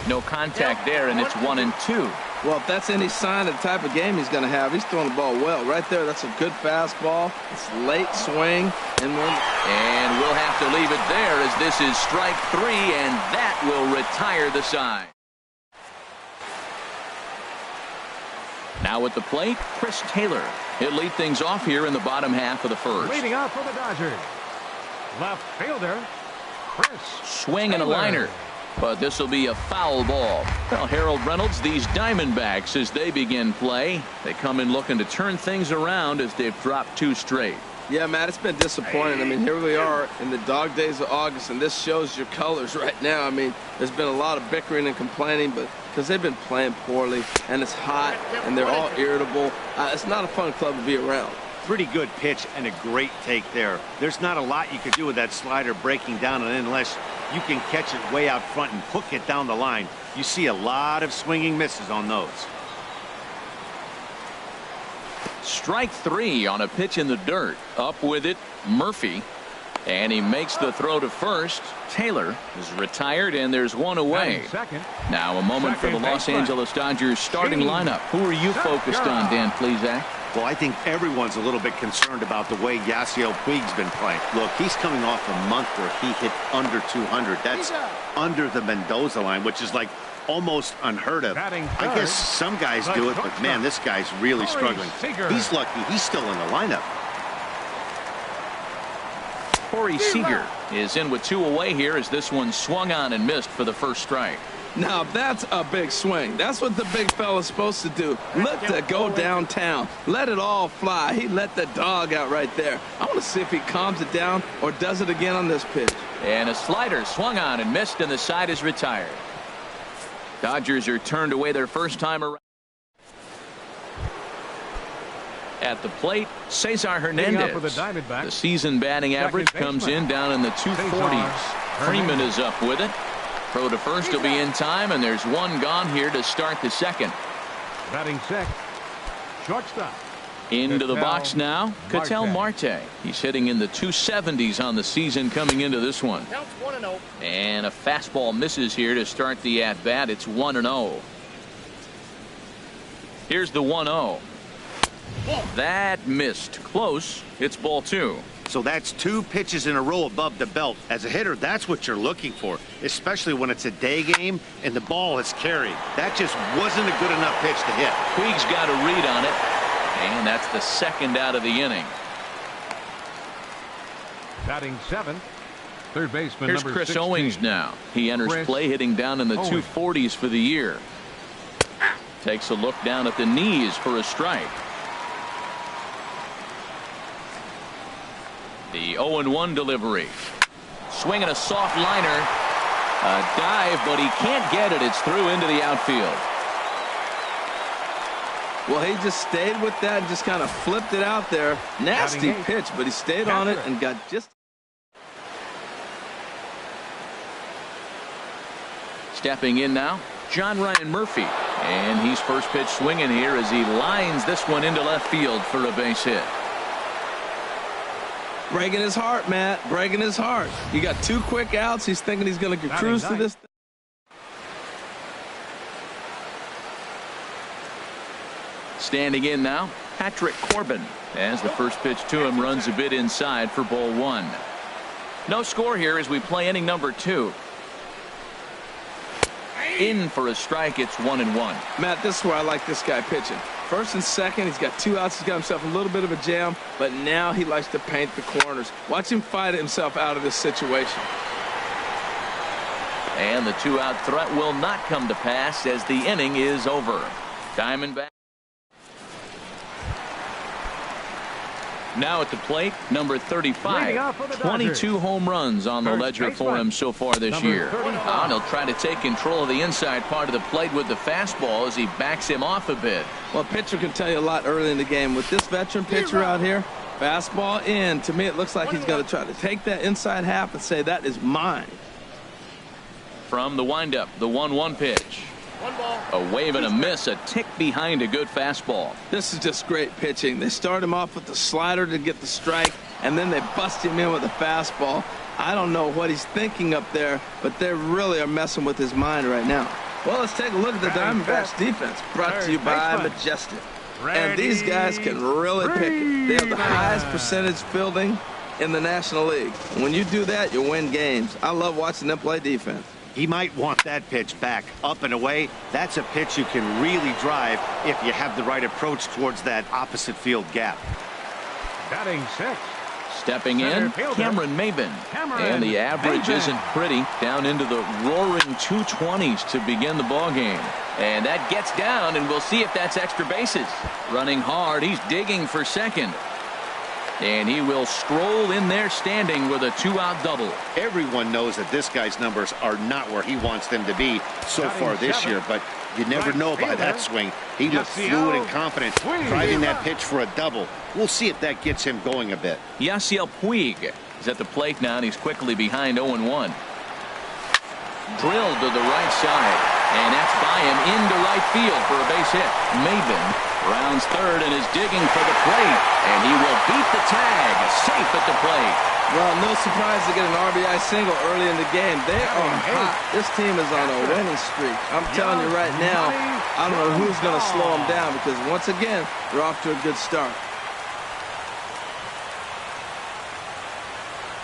No contact there, and it's 1-2.
Well, if that's any sign of the type of game he's going to have, he's throwing the ball well. Right there, that's a good fastball. It's late swing. And
we'll have to leave it there as this is strike 3, and that will retire the side. Now at the plate, Chris Taylor. He'll lead things off here in the bottom half of the first.
Leading up for the Dodgers, left fielder, Chris
Swing and a liner. But this will be a foul ball. Well, Harold Reynolds, these Diamondbacks, as they begin play, they come in looking to turn things around as they've dropped 2 straight.
Yeah, Matt, it's been disappointing. I mean, here we are in the dog days of August, and this shows your colors right now. I mean, there's been a lot of bickering and complaining, but because they've been playing poorly, and it's hot, and they're all irritable. It's not a fun club to be around.
Pretty good pitch and a great take there. There's not a lot you could do with that slider breaking down, and unless you can catch it way out front and hook it down the line, you see a lot of swinging misses on those.
Strike 3 on a pitch in the dirt. Up with it, Murphy. And he makes the throw to first. Taylor is retired, and there's 1 away. Now a moment for the Los Angeles Dodgers starting lineup. Who are you focused on, Dan Plesac?
Well, I think everyone's a little bit concerned about the way Yasiel Puig's been playing. Look, he's coming off a month where he hit under 200. That's under the Mendoza line, which is like almost unheard of. I guess some guys do it, but man, this guy's really struggling. He's lucky he's still in the lineup.
Corey Seager is in with 2 away here as this one swung on and missed for the first strike.
Now that's a big swing. That's what the big fella's supposed to do. Let that go downtown. Let it all fly. He let the dog out right there. I want to see if he calms it down or does it again on this pitch.
And a slider swung on and missed, and the side is retired. Dodgers are turned away their first time around. At the plate, Cesar Hernandez. The season batting average comes in down in the 240s. Freeman is up with it. Throw to first will be in time, and there's 1 gone here to start the second.
Batting sixth, shortstop.
Into the box now, Ketel Marte. He's hitting in the 270s on the season coming into this one. And a fastball misses here to start the at-bat. It's 1-0. Here's the 1-0. That missed. Close. It's ball 2.
So that's 2 pitches in a row above the belt. As a hitter, that's what you're looking for, especially when it's a day game and the ball is carried. That just wasn't a good enough pitch to hit.
Puig's got a read on it, and that's the second out of the inning.
Batting 7th, third baseman
Here's
number
Chris
16.
Owings now. He enters play hitting down in the 240s for the year. Takes a look down at the knees for a strike. The 0-1 delivery. Swinging a soft liner. A dive, but he can't get it. It's through into the outfield.
Well, he just stayed with that and just kind of flipped it out there. Nasty pitch, but he stayed on it and got just.
Stepping in now, John Ryan Murphy. And he's first pitch swinging here as he lines this one into left field for a base hit.
Breaking his heart, Matt. Breaking his heart. You got 2 quick outs. He's thinking he's going to cruise to this.
Standing in now, Patrick Corbin. As the first pitch to him runs a bit inside for ball 1. No score here as we play inning number 2. In for a strike. It's 1-1.
Matt, this is where I like this guy pitching. First and second, he's got 2 outs. He's got himself a little bit of a jam, but now he likes to paint the corners. Watch him fight himself out of this situation.
And the 2-out threat will not come to pass as the inning is over. Diamondback. Now at the plate, number 35. 22 home runs on the ledger for him so far this year. And he'll try to take control of the inside part of the plate with the fastball as he backs him off a bit.
Well, a pitcher can tell you a lot early in the game. With this veteran pitcher out here, fastball in. To me, it looks like he's going to try to take that inside half and say, that is mine.
From the windup, the 1-1 pitch. A wave and a miss, a tick behind a good fastball.
This is just great pitching. They start him off with the slider to get the strike, and then they bust him in with a fastball. I don't know what he's thinking up there, but they really are messing with his mind right now. Well, let's take a look at the Diamondbacks defense, brought to you by Majestic. And these guys can really pick it. They have the highest percentage fielding in the National League. When you do that, you win games. I love watching them play defense.
He might want that pitch back, up and away. That's a pitch you can really drive if you have the right approach towards that opposite field gap.
Batting 6.
Stepping in, Cameron Maybin. And the average isn't pretty, down into the roaring 220s to begin the ball game. And that gets down, and we'll see if that's extra bases. Running hard, he's digging for second. And he will stroll in there standing with a 2-out double.
Everyone knows that this guy's numbers are not where he wants them to be so far this year, but you never know by that swing. He looked fluid and confident, driving that pitch for a double. We'll see if that gets him going a bit.
Yasiel Puig is at the plate now, and he's quickly behind 0-1. Drilled to the right side, and that's by him into right field for a base hit. Maybin rounds third and is digging for the plate, and he will beat the tag, safe at the plate.
Well, no surprise to get an RBI single early in the game. They are hot. This team is on a winning streak. I'm telling you right now, I don't know who's going to slow them down, because once again, they're off to a good start.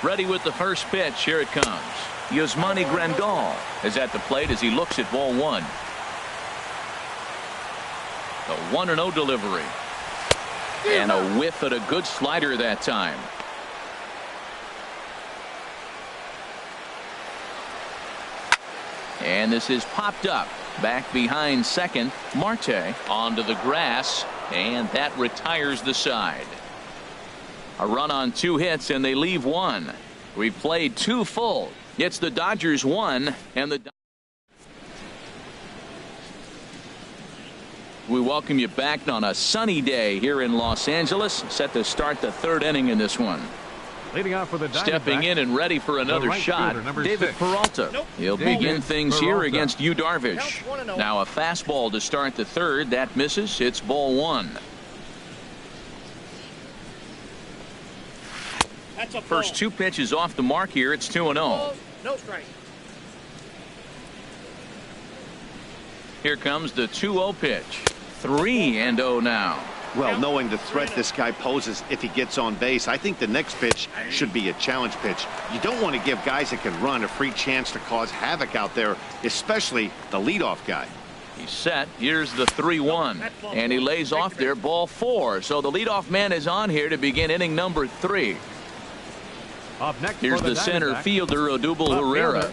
Ready with the first pitch. Here it comes. Yasmani Grandal is at the plate as he looks at ball 1. The 1-0 delivery. And a whiff at a good slider that time. And this is popped up. Back behind second. Marte onto the grass. And that retires the side. A run on 2 hits, and they leave 1. We've played 2 full. It's the Dodgers 1 and the. We welcome you back on a sunny day here in Los Angeles. Set to start the 3rd inning in this one.
Leading off for the
Stepping in and ready for another shot, David Peralta. He'll begin things here against Yu Darvish. Now a fastball to start the 3rd. That misses. It's ball 1. First 2 pitches off the mark here. It's 2-0.
No strike.
Here comes the 2-0 pitch. 3-0 now.
Well, knowing the threat this guy poses if he gets on base, I think the next pitch should be a challenge pitch. You don't want to give guys that can run a free chance to cause havoc out there, especially the leadoff guy.
He's set. Here's the 3-1. And he lays off there, ball 4. So the leadoff man is on here to begin inning number 3.
Up next
Here's
for
the center fielder, Odubel Herrera.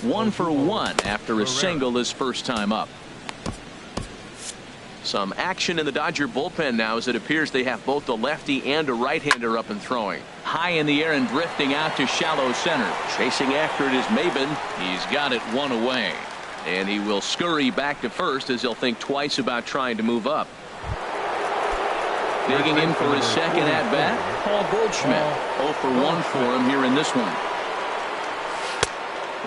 1 for 1 after a single his first time up. Some action in the Dodger bullpen now, as it appears they have both a lefty and a right-hander up and throwing. High in the air and drifting out to shallow center. Chasing after it is Maben. He's got it 1 away. And he will scurry back to first as he'll think twice about trying to move up. Digging in for his second at-bat, Paul Goldschmidt. 0 for 1 for him here in this one.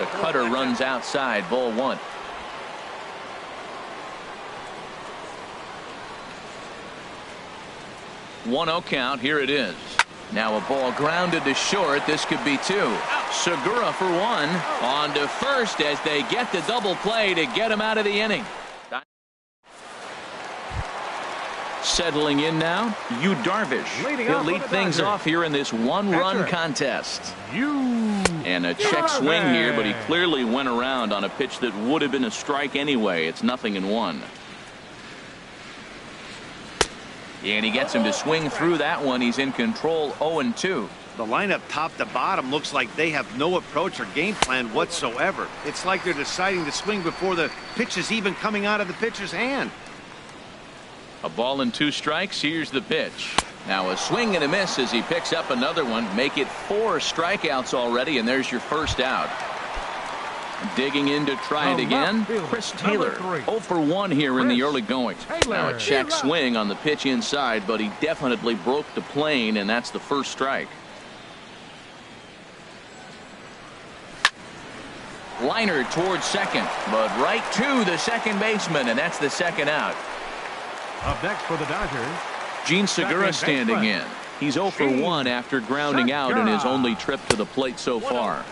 The cutter runs outside, ball 1. 1-0 count. Here it is. Now a ball grounded to short. This could be 2. Segura for 1. On to first as they get the double play to get him out of the inning. Settling in now, Yu Darvish. He'll lead things off here in this 1-run contest. And a check swing here, but he clearly went around on a pitch that would have been a strike anyway. It's 0-1. And he gets him to swing through that one. He's in control, 0-2.
The lineup top to bottom looks like they have no approach or game plan whatsoever. It's like they're deciding to swing before the pitch is even coming out of the pitcher's hand.
A ball and 2 strikes. Here's the pitch. Now a swing and a miss as he picks up another one. Make it 4 strikeouts already, and there's your first out. Digging in to try it again. Chris Taylor, 0 for 1 here in the early going. Now a check swing on the pitch inside, but he definitely broke the plane, and that's the first strike. Liner towards second, but right to the second baseman, and that's the second out.
Up next for the Dodgers,
Gene Segura standing in. He's 0 for 1 after grounding out in his only trip to the plate so far.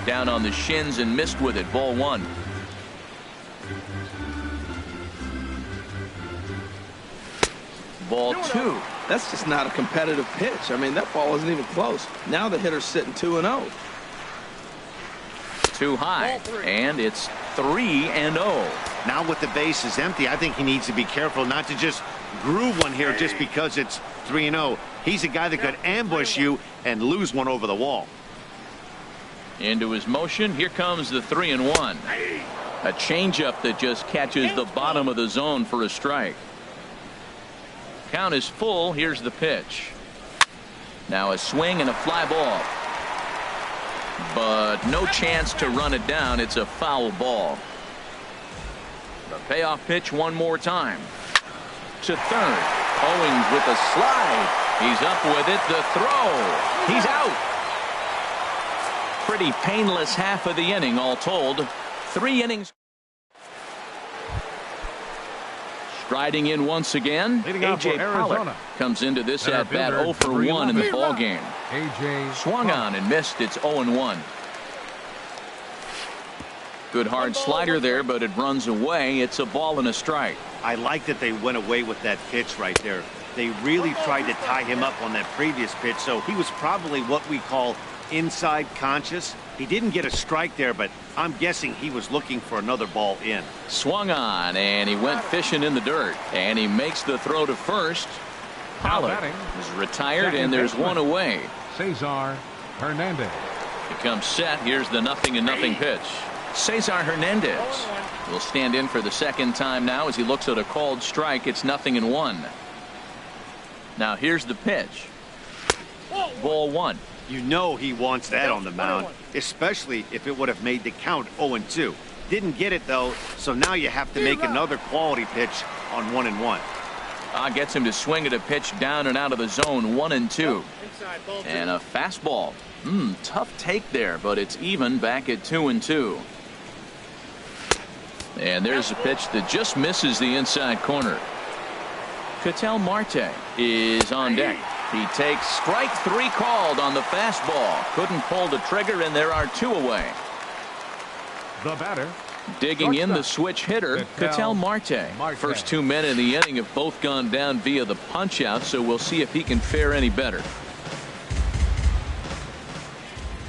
Down on the shins and missed with it, ball 1. Ball 2.
That's just not a competitive pitch. I mean, that ball wasn't even close. Now the hitter's sitting 2-0.
Too high, and it's 3-0.
Now with the base is empty, I think he needs to be careful not to just groove one here just because it's 3-0. He's a guy that could ambush you and lose one over the wall.
Into his motion. Here comes the 3-1. A changeup that just catches the bottom of the zone for a strike. Count is full. Here's the pitch. Now a swing and a fly ball. But no chance to run it down. It's a foul ball. The payoff pitch one more time. To third. Owings with a slide. He's up with it. The throw. He's out. Pretty painless half of the inning all told. 3 innings. Striding in once again, A.J. Pollock comes into this at-bat 0 for 1 in the ballgame. Swung on and missed. It's 0-1. Good hard slider there, but it runs away. It's a ball and a strike.
I like that they went away with that pitch right there. They really tried to tie him up on that previous pitch, so he was probably what we call inside conscious. He didn't get a strike there, but I'm guessing he was looking for another ball in.
Swung on, and he went fishing in the dirt, and he makes the throw to first. Pollock is retired, and there's one away.
Cesar Hernandez.
He comes set. Here's the 0-0 pitch. Cesar Hernandez will stand in for the second time now as he looks at a called strike. It's 0-1. Now here's the pitch. Ball 1.
You know he wants that on the mound, especially if it would have made the count 0-2. Didn't get it, though, so now you have to make another quality pitch on 1-1.
Gets him to swing at a pitch down and out of the zone, 1-2. And a fastball. Tough take there, but it's even back at 2-2. And there's a pitch that just misses the inside corner. Ketel Marte is on deck. He takes strike 3 called on the fastball. Couldn't pull the trigger, and there are 2 away.
The batter,
Digging in the switch hitter, Ketel Marte. First 2 men in the inning have both gone down via the punch out, so we'll see if he can fare any better.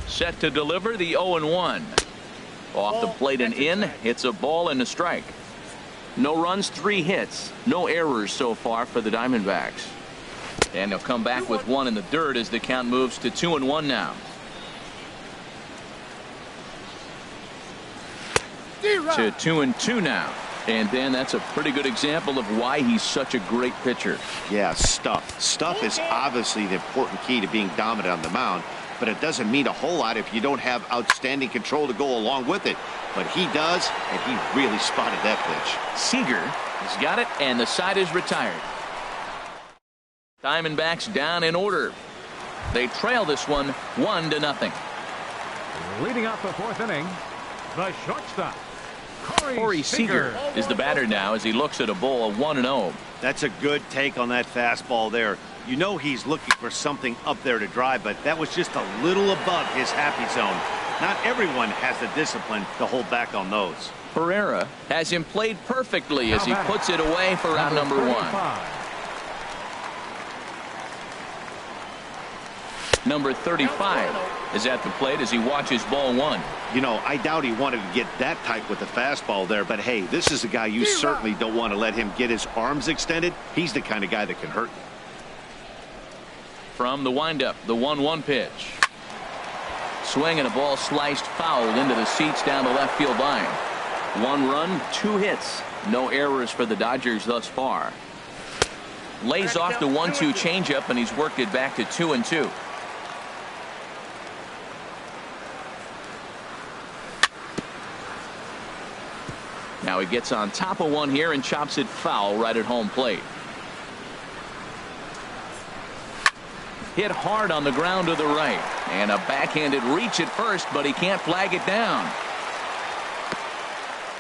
Set to deliver the 0-1. Off the plate and in. It's a ball and a strike. No runs, 3 hits. No errors so far for the Diamondbacks. And they'll come back with 1 in the dirt as the count moves to 2-1 now. To 2-2 now. And then that's a pretty good example of why he's such a great pitcher.
Yeah, stuff. Stuff is obviously the important key to being dominant on the mound, but it doesn't mean a whole lot if you don't have outstanding control to go along with it. But he does, and he really spotted that pitch.
Seager has got it, and the side is retired. Diamondbacks down in order. They trail this one 1-0.
Leading off the 4th inning, the shortstop,
Corey Seager is the batter now as he looks at a ball 1-0.
That's a good take on that fastball there. You know he's looking for something up there to drive, but that was just a little above his happy zone. Not everyone has the discipline to hold back on those.
Pereira has him played perfectly as he puts it away for round number 1. Number 35 is at the plate as he watches ball 1.
You know, I doubt he wanted to get that tight with the fastball there, but hey, this is a guy you certainly don't want to let him get his arms extended. He's the kind of guy that can hurt you.
From the windup, the 1-1 pitch. Swing and a ball sliced foul into the seats down the left field line. 1 run, 2 hits. No errors for the Dodgers thus far. Lays off the 1-2 changeup, and he's worked it back to 2-2. Now he gets on top of one here and chops it foul right at home plate. Hit hard on the ground to the right, and a backhanded reach at first, but he can't flag it down.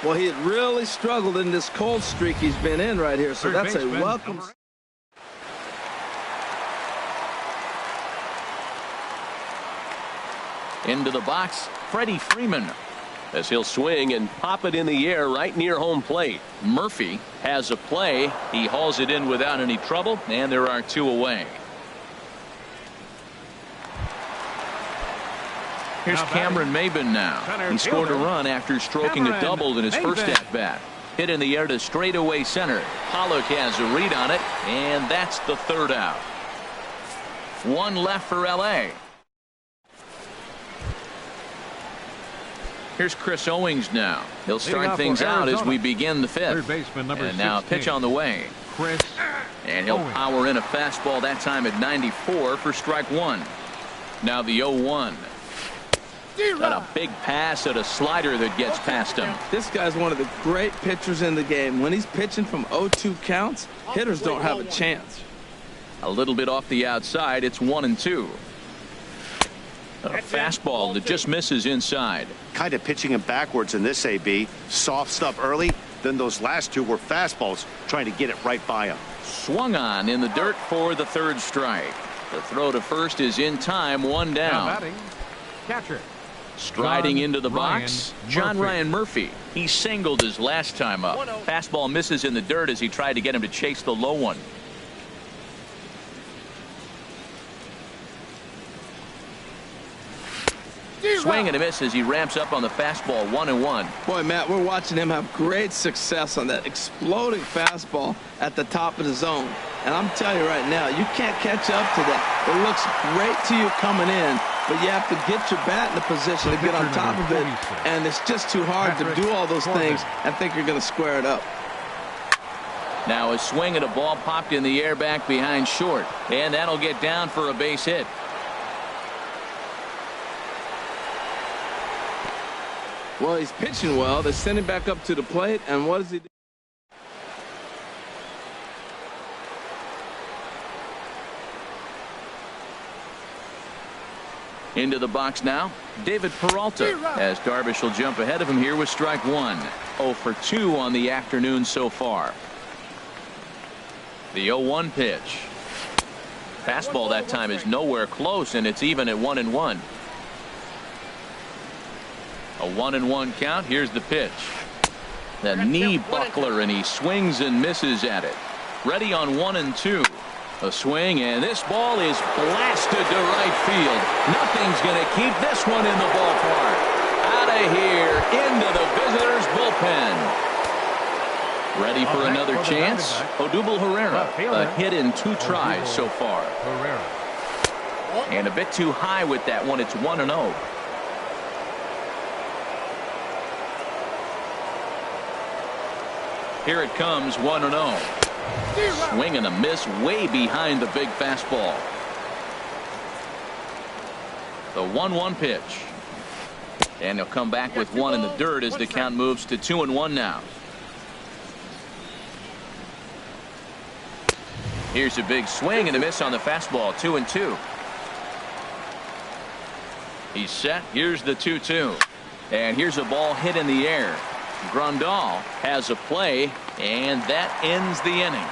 Well, he had really struggled in this cold streak he's been in right here, so that's a welcome.
Into the box, Freddie Freeman, as he'll swing and pop it in the air right near home plate. Murphy has a play. He hauls it in without any trouble, and there are 2 away. Here's Cameron Maybin now. He scored a run after stroking a double in his first at-bat. Hit in the air to straightaway center. Pollock has a read on it, and that's the 3rd out. 1 left for L.A. Here's Chris Owings now. He'll start things out as we begin the 5th. And now a pitch on the way. And he'll power in a fastball that time at 94 for strike 1. Now the 0-1. And a big pass at a slider that gets past him.
This guy's one of the great pitchers in the game. When he's pitching from 0-2 counts, hitters don't have a chance.
A little bit off the outside. It's 1-2. A fastball that just misses inside.
Kind of pitching him backwards in this AB. Soft stuff early. Then those last 2 were fastballs trying to get it right by him.
Swung on in the dirt for the 3rd strike. The throw to first is in time. 1 down.
Catcher.
Striding into the box, John Ryan Murphy. He singled his last time up. Fastball misses in the dirt as he tried to get him to chase the low one. Swing and a miss as he ramps up on the fastball. 1-1.
Boy, Matt, we're watching him have great success on that exploding fastball at the top of the zone. And I'm telling you right now, you can't catch up to that. It looks great to you coming in, but you have to get your bat in a position to get on top of it. And it's just too hard to do all those things and think you're going to square it up.
Now a swing and a ball popped in the air back behind short. And that'll get down for a base hit.
Well, he's pitching well. They send him back up to the plate, and what does he do?
Into the box now, David Peralta, as Darvish will jump ahead of him here with strike 1. 0 for 2 on the afternoon so far. The 0-1 pitch. Fastball that time is nowhere close, and it's even at 1-1. A 1-1 count. Here's the pitch. The knee buckler, and he swings and misses at it. Ready on 1-2. A swing, and this ball is blasted to right field. Nothing's going to keep this one in the ballpark. Out of here, into the visitors' bullpen. Ready for another chance? Odubel Herrera, a hit in 2 tries so far. And a bit too high with that one. It's 1-0. Here it comes, 1-0. Swing and a miss way behind the big fastball. The 1-1 pitch. And he'll come back with one in the dirt as the count moves to 2-1 now. Here's a big swing and a miss on the fastball. 2-2. He's set. Here's the 2-2. And here's a ball hit in the air. Grandal has a play, and that ends the inning.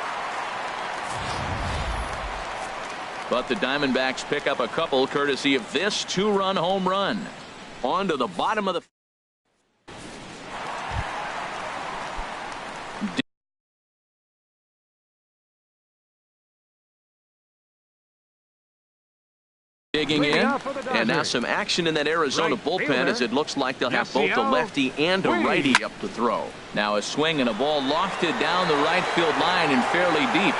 But the Diamondbacks pick up a couple courtesy of this 2-run home run. On to the bottom of the digging in, and now some action in that Arizona bullpen as it looks like they'll have both a lefty and a righty up to throw. Now a swing and a ball lofted down the right field line and fairly deep.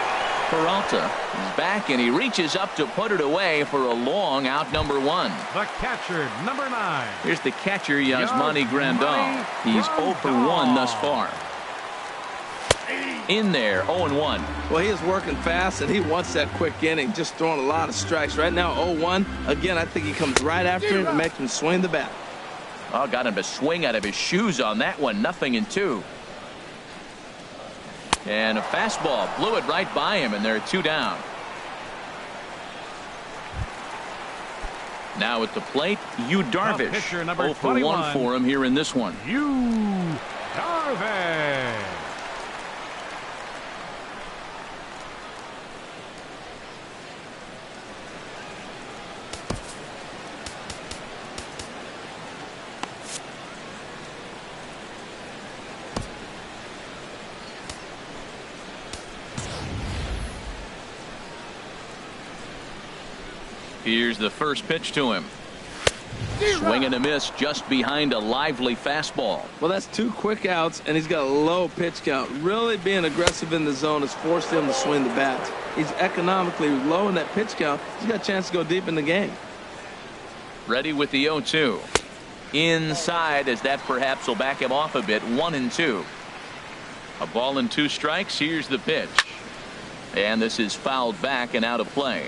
Peralta is back, and he reaches up to put it away for a long out, number 1.
The catcher, number 9.
Here's the catcher, Yasmani Grandal. He's 0 for 1 thus far. In there, 0-1.
Well, he is working fast, and he wants that quick inning, just throwing a lot of strikes. Right now, 0-1. Again, I think he comes right after him and makes him swing the bat.
Oh, got him to swing out of his shoes on that one. 0-2. And a fastball blew it right by him, and they're 2 down. Now at the plate, Yu Darvish. 0 for 1 for him here in this one.
Yu Darvish.
Here's the first pitch to him. Swing and a miss just behind a lively fastball.
Well, that's 2 quick outs, and he's got a low pitch count. Really being aggressive in the zone has forced him to swing the bat. He's economically low in that pitch count. He's got a chance to go deep in the game.
Ready with the 0-2. Inside, as that perhaps will back him off a bit. 1-2. A ball and 2 strikes. Here's the pitch. And this is fouled back and out of play.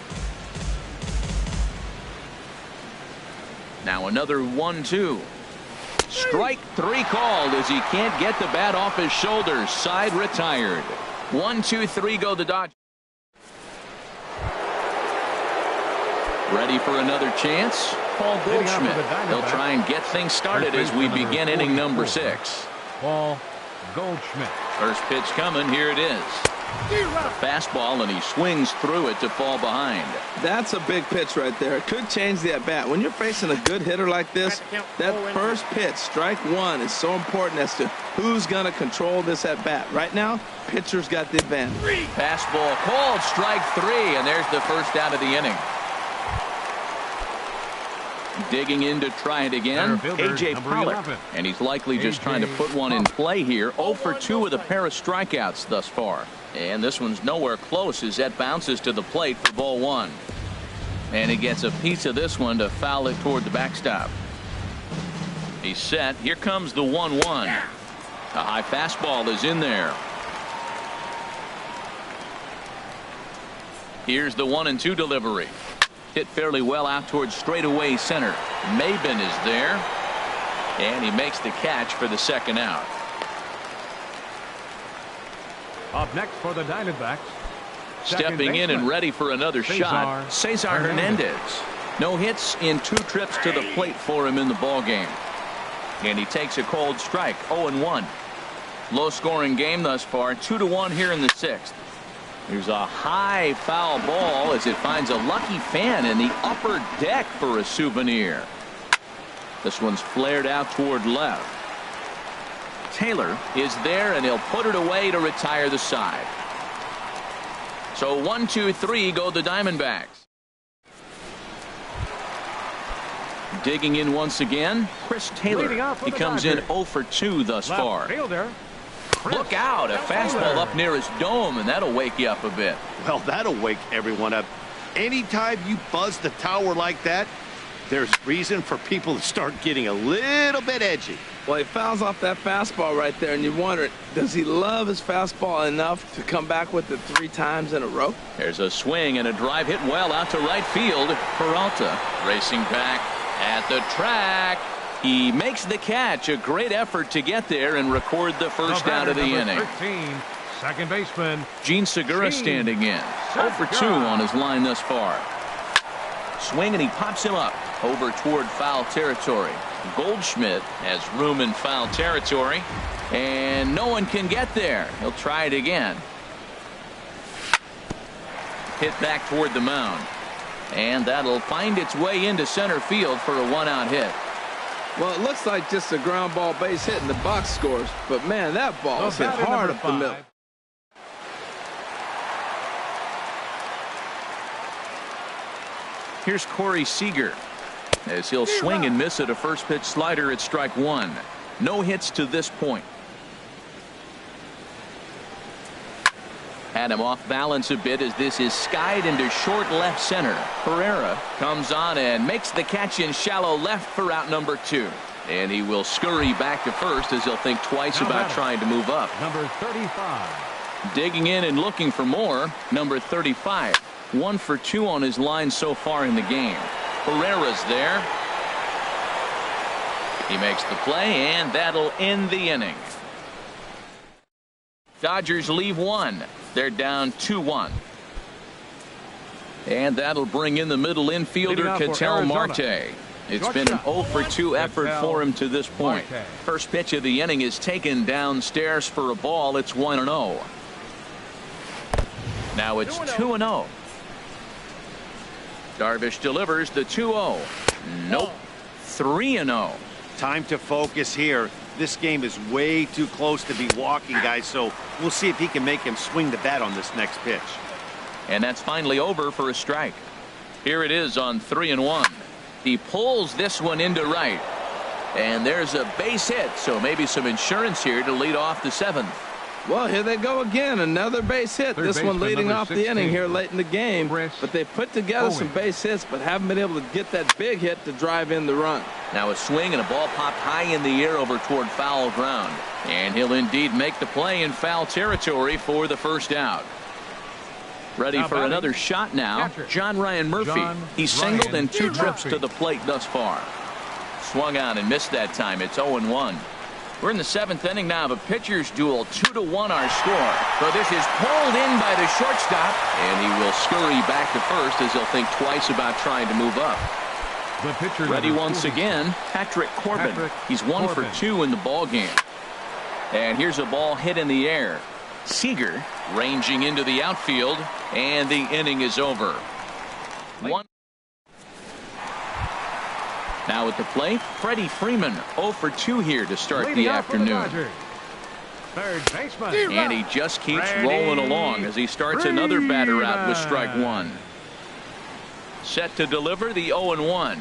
Now another 1-2. Strike 3 called as he can't get the bat off his shoulders. Side retired. 1-2-3 go the Dodgers. Ready for another chance? Paul Goldschmidt. They'll try and get things started as we begin inning number 6.
Paul Goldschmidt.
First pitch coming. Here it is. A fastball, and he swings through it to fall behind.
That's a big pitch right there. It could change the at-bat. When you're facing a good hitter like this, that first pitch, strike 1, is so important as to who's going to control this at-bat. Right now, pitcher's got the advantage.
Fastball called, strike 3, and there's the first out of the inning. Digging in to try it again, A.J. Pollock, and he's likely just trying to put one in play here. 0 for 2 with a pair of strikeouts thus far. And this one's nowhere close as that bounces to the plate for ball 1. And he gets a piece of this one to foul it toward the backstop. He's set. Here comes the 1-1. A high fastball is in there. Here's the 1-2 delivery. Hit fairly well out towards straightaway center. Maben is there, and he makes the catch for the second out.
Up next for the Diamondbacks.
Stepping in and ready for another shot, Cesar Hernandez. No hits in 2 trips to the plate for him in the ballgame. And he takes a cold strike, 0-1. Low-scoring game thus far, 2-1 here in the 6th. There's a high foul ball as it finds a lucky fan in the upper deck for a souvenir. This one's flared out toward left. Taylor is there, and he'll put it away to retire the side. So 1, 2, 3 go the Diamondbacks. Digging in once again, Chris Taylor. He comes in 0 for 2 thus far. Look out, a fastball up near his dome, and that'll wake you up a bit.
Well, that'll wake everyone up. Anytime you buzz the tower like that, there's reason for people to start getting a little bit edgy.
Well, he fouls off that fastball right there, and you wonder, does he love his fastball enough to come back with it 3 times in a row?
There's a swing and a drive hit well out to right field. Peralta racing back at the track. He makes the catch. A great effort to get there and record the first out of the inning.
13, second baseman
Gene Segura standing in. 0 for 2 on his line thus far. Swing, and he pops him up over toward foul territory. Goldschmidt has room in foul territory, and no one can get there. He'll try it again. Hit back toward the mound, and that'll find its way into center field for a 1-out hit.
Well, it looks like just a ground ball base hit in the box scores, but man, that ball is hit hard up the middle.
Here's Corey Seager as he'll swing and miss at a first pitch slider at strike 1. No hits to this point. Had him off balance a bit as this is skied into short left center. Pereira comes on and makes the catch in shallow left for out number 2. And he will scurry back to first as he'll think twice about trying to move up.
Number 35.
Digging in and looking for more. Number 35. 1 for 2 on his line so far in the game. Pereira's there. He makes the play, and that'll end the inning. Dodgers leave 1. They're down 2-1. And that'll bring in the middle infielder, Ketel Marte. It's been an 0 for 2 effort for him to this point. First pitch of the inning is taken downstairs for a ball. It's 1-0. Now it's 2-0. Darvish delivers the 2-0. Nope. 3-0.
Time to focus here. This game is way too close to be walking, guys, so we'll see if he can make him swing the bat on this next pitch.
And that's finally over for a strike. Here it is on 3-1. He pulls this one into right. And there's a base hit, so maybe some insurance here to lead off the 7th.
Well, here they go again. Another base hit. This one leading off the inning here late in the game. But they put together some base hits, but haven't been able to get that big hit to drive in the run.
Now a swing and a ball popped high in the air over toward foul ground. And he'll indeed make the play in foul territory for the first out. Ready for another shot now. John Ryan Murphy. He's singled in 2 trips to the plate thus far. Swung out and missed that time. It's 0-1. We're in the 7th inning now of a pitcher's duel. 2-1 our score. So this is pulled in by the shortstop, and he will scurry back to first as he'll think twice about trying to move up.
The pitcher
ready once again, Patrick Corbin. He's 1 for 2 in the ball game. And here's a ball hit in the air. Seager ranging into the outfield, and the inning is over. 1. Now at the plate, Freddie Freeman 0 for 2 here to start the afternoon.
Third baseman.
And he just keeps rolling along as he starts another batter out with strike 1. Set to deliver the 0-1.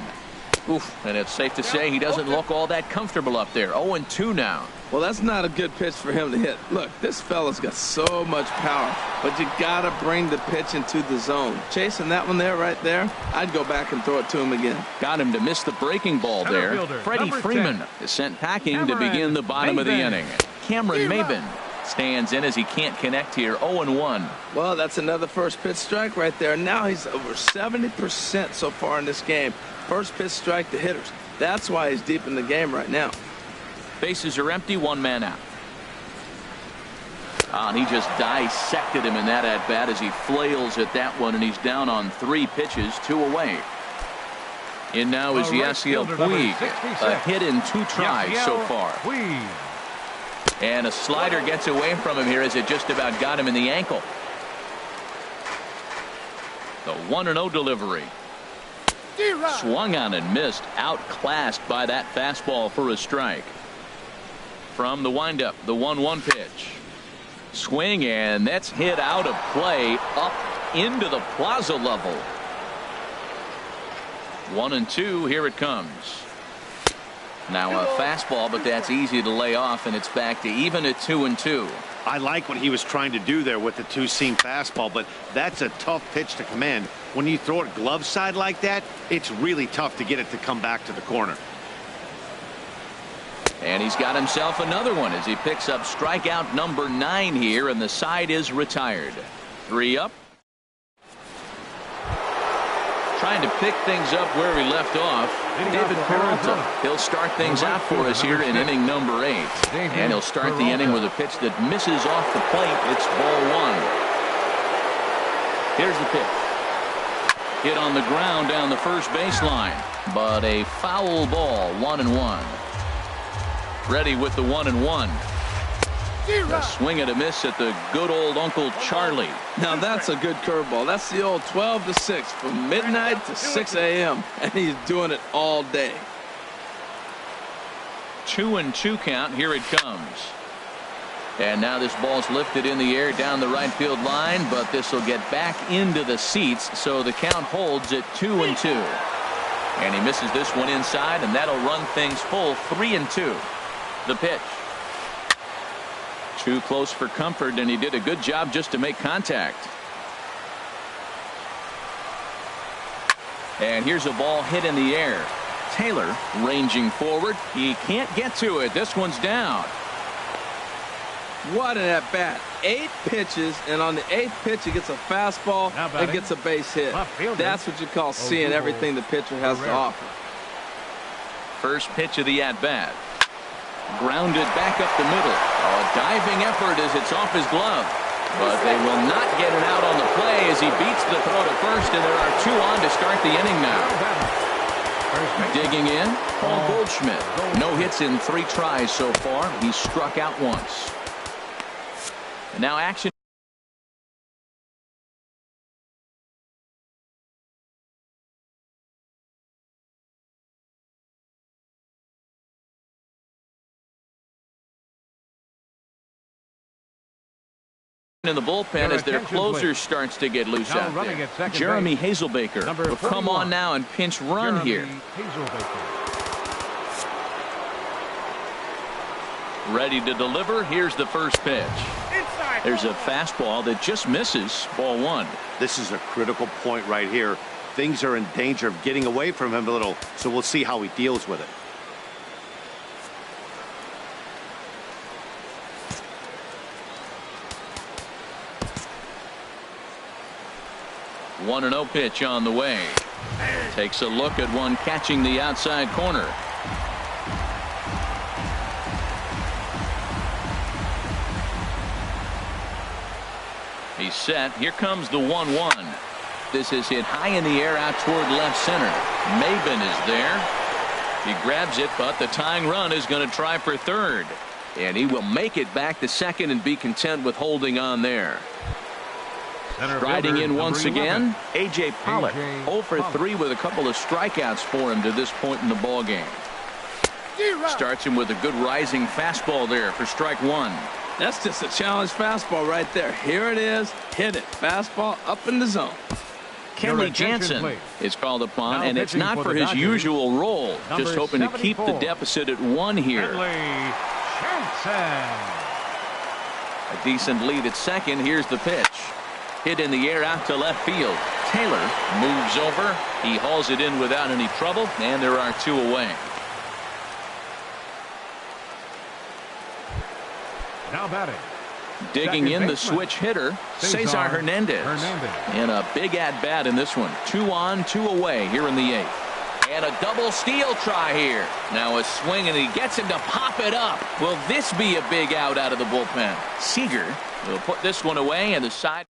Oof, and it's safe to say he doesn't look all that comfortable up there. 0-2 now.
Well, that's not a good pitch for him to hit. Look, this fella's got so much power, but you got to bring the pitch into the zone. Chasing that one there, right there, I'd go back and throw it to him again.
Got him to miss the breaking ball there. Freddie Freeman is sent packing to begin the bottom of the inning. Cameron Maben stands in as he can't connect here. 0-1.
Well, that's another first pitch strike right there. Now he's over 70% so far in this game. First pitch strike to hitters. That's why he's deep in the game right now.
Bases are empty, 1 man out. And he just dissected him in that at bat as he flails at that one, and he's down on 3 pitches, 2 away. In now is Yasiel Puig, a hit in 2 tries so far. And a slider gets away from him here as it just about got him in the ankle. The 1-0 delivery. Swung on and missed, outclassed by that fastball for a strike. from the windup, the 1-1 pitch. Swing, and that's hit out of play up into the plaza level. 1-2. Here it comes. Now a fastball, but that's easy to lay off, and it's back to even at 2-2.
I like what he was trying to do there with the two-seam fastball, but that's a tough pitch to command. When you throw it glove side like that, it's really tough to get it to come back to the corner.
And he's got himself another one as he picks up strikeout number 9 here, and the side is retired. 3 up. Trying to pick things up where we left off. David Peralta. He'll start things out for us here in inning number 8. And he'll start the inning with a pitch that misses off the plate. It's ball 1. Here's the pitch. Hit on the ground down the first baseline. But a foul ball. 1-1. Ready with the 1-1. A swing and a miss at the good old Uncle Charlie.
Now that's a good curveball. That's the old 12 to 6 from midnight to 6 a.m. and he's doing it all day.
2-2 count. Here it comes. And now this ball's lifted in the air down the right field line, but this will get back into the seats, so the count holds at 2-2. And he misses this one inside, and that'll run things full. 3-2. The pitch. Too close for comfort, and he did a good job just to make contact. And here's a ball hit in the air. Taylor ranging forward. He can't get to it. This one's down.
What an at-bat. 8 pitches, and on the 8th pitch he gets a fastball and gets a base hit. That's what you call seeing everything the pitcher has to offer.
First pitch of the at-bat. Grounded back up the middle. A diving effort as it's off his glove. But they will not get it out on the play as he beats the throw to first, and there are 2 on to start the inning now. Digging in, Paul Goldschmidt. No hits in 3 tries so far. He struck out once. And now action. In the bullpen as their closer starts to get loose out there. Jeremy Hazelbaker will come on now and pinch run here. Ready to deliver. Here's the first pitch. There's a fastball that just misses. Ball 1.
This is a critical point right here. Things are in danger of getting away from him a little, so we'll see how he deals with it.
1-0 pitch on the way. Takes a look at one catching the outside corner. He's set. Here comes the 1-1. This is hit high in the air out toward left center. Maben is there. He grabs it, but the tying run is going to try for third. And he will make it back to second and be content with holding on there. Striding in once again, A.J. Pollock. 0 for 3 with a couple of strikeouts for him to this point in the ball game. Starts him with a good rising fastball there for strike 1.
That's just a challenge fastball right there. Here it is. Hit it. Fastball up in the zone.
Kenley Jansen is called upon, and it's not for his usual role. Just hoping to keep the deficit at 1 here. A decent lead at second. Here's the pitch. Hit in the air out to left field. Taylor moves over. He hauls it in without any trouble, and there are 2 away.
Now batting.
Digging in the switch hitter, Cesar Hernandez. And a big at-bat in this one. 2 on, 2 away here in the 8th. And a double steal try here. Now a swing, and he gets him to pop it up. Will this be a big out of the bullpen? Seager will put this one away, and the side.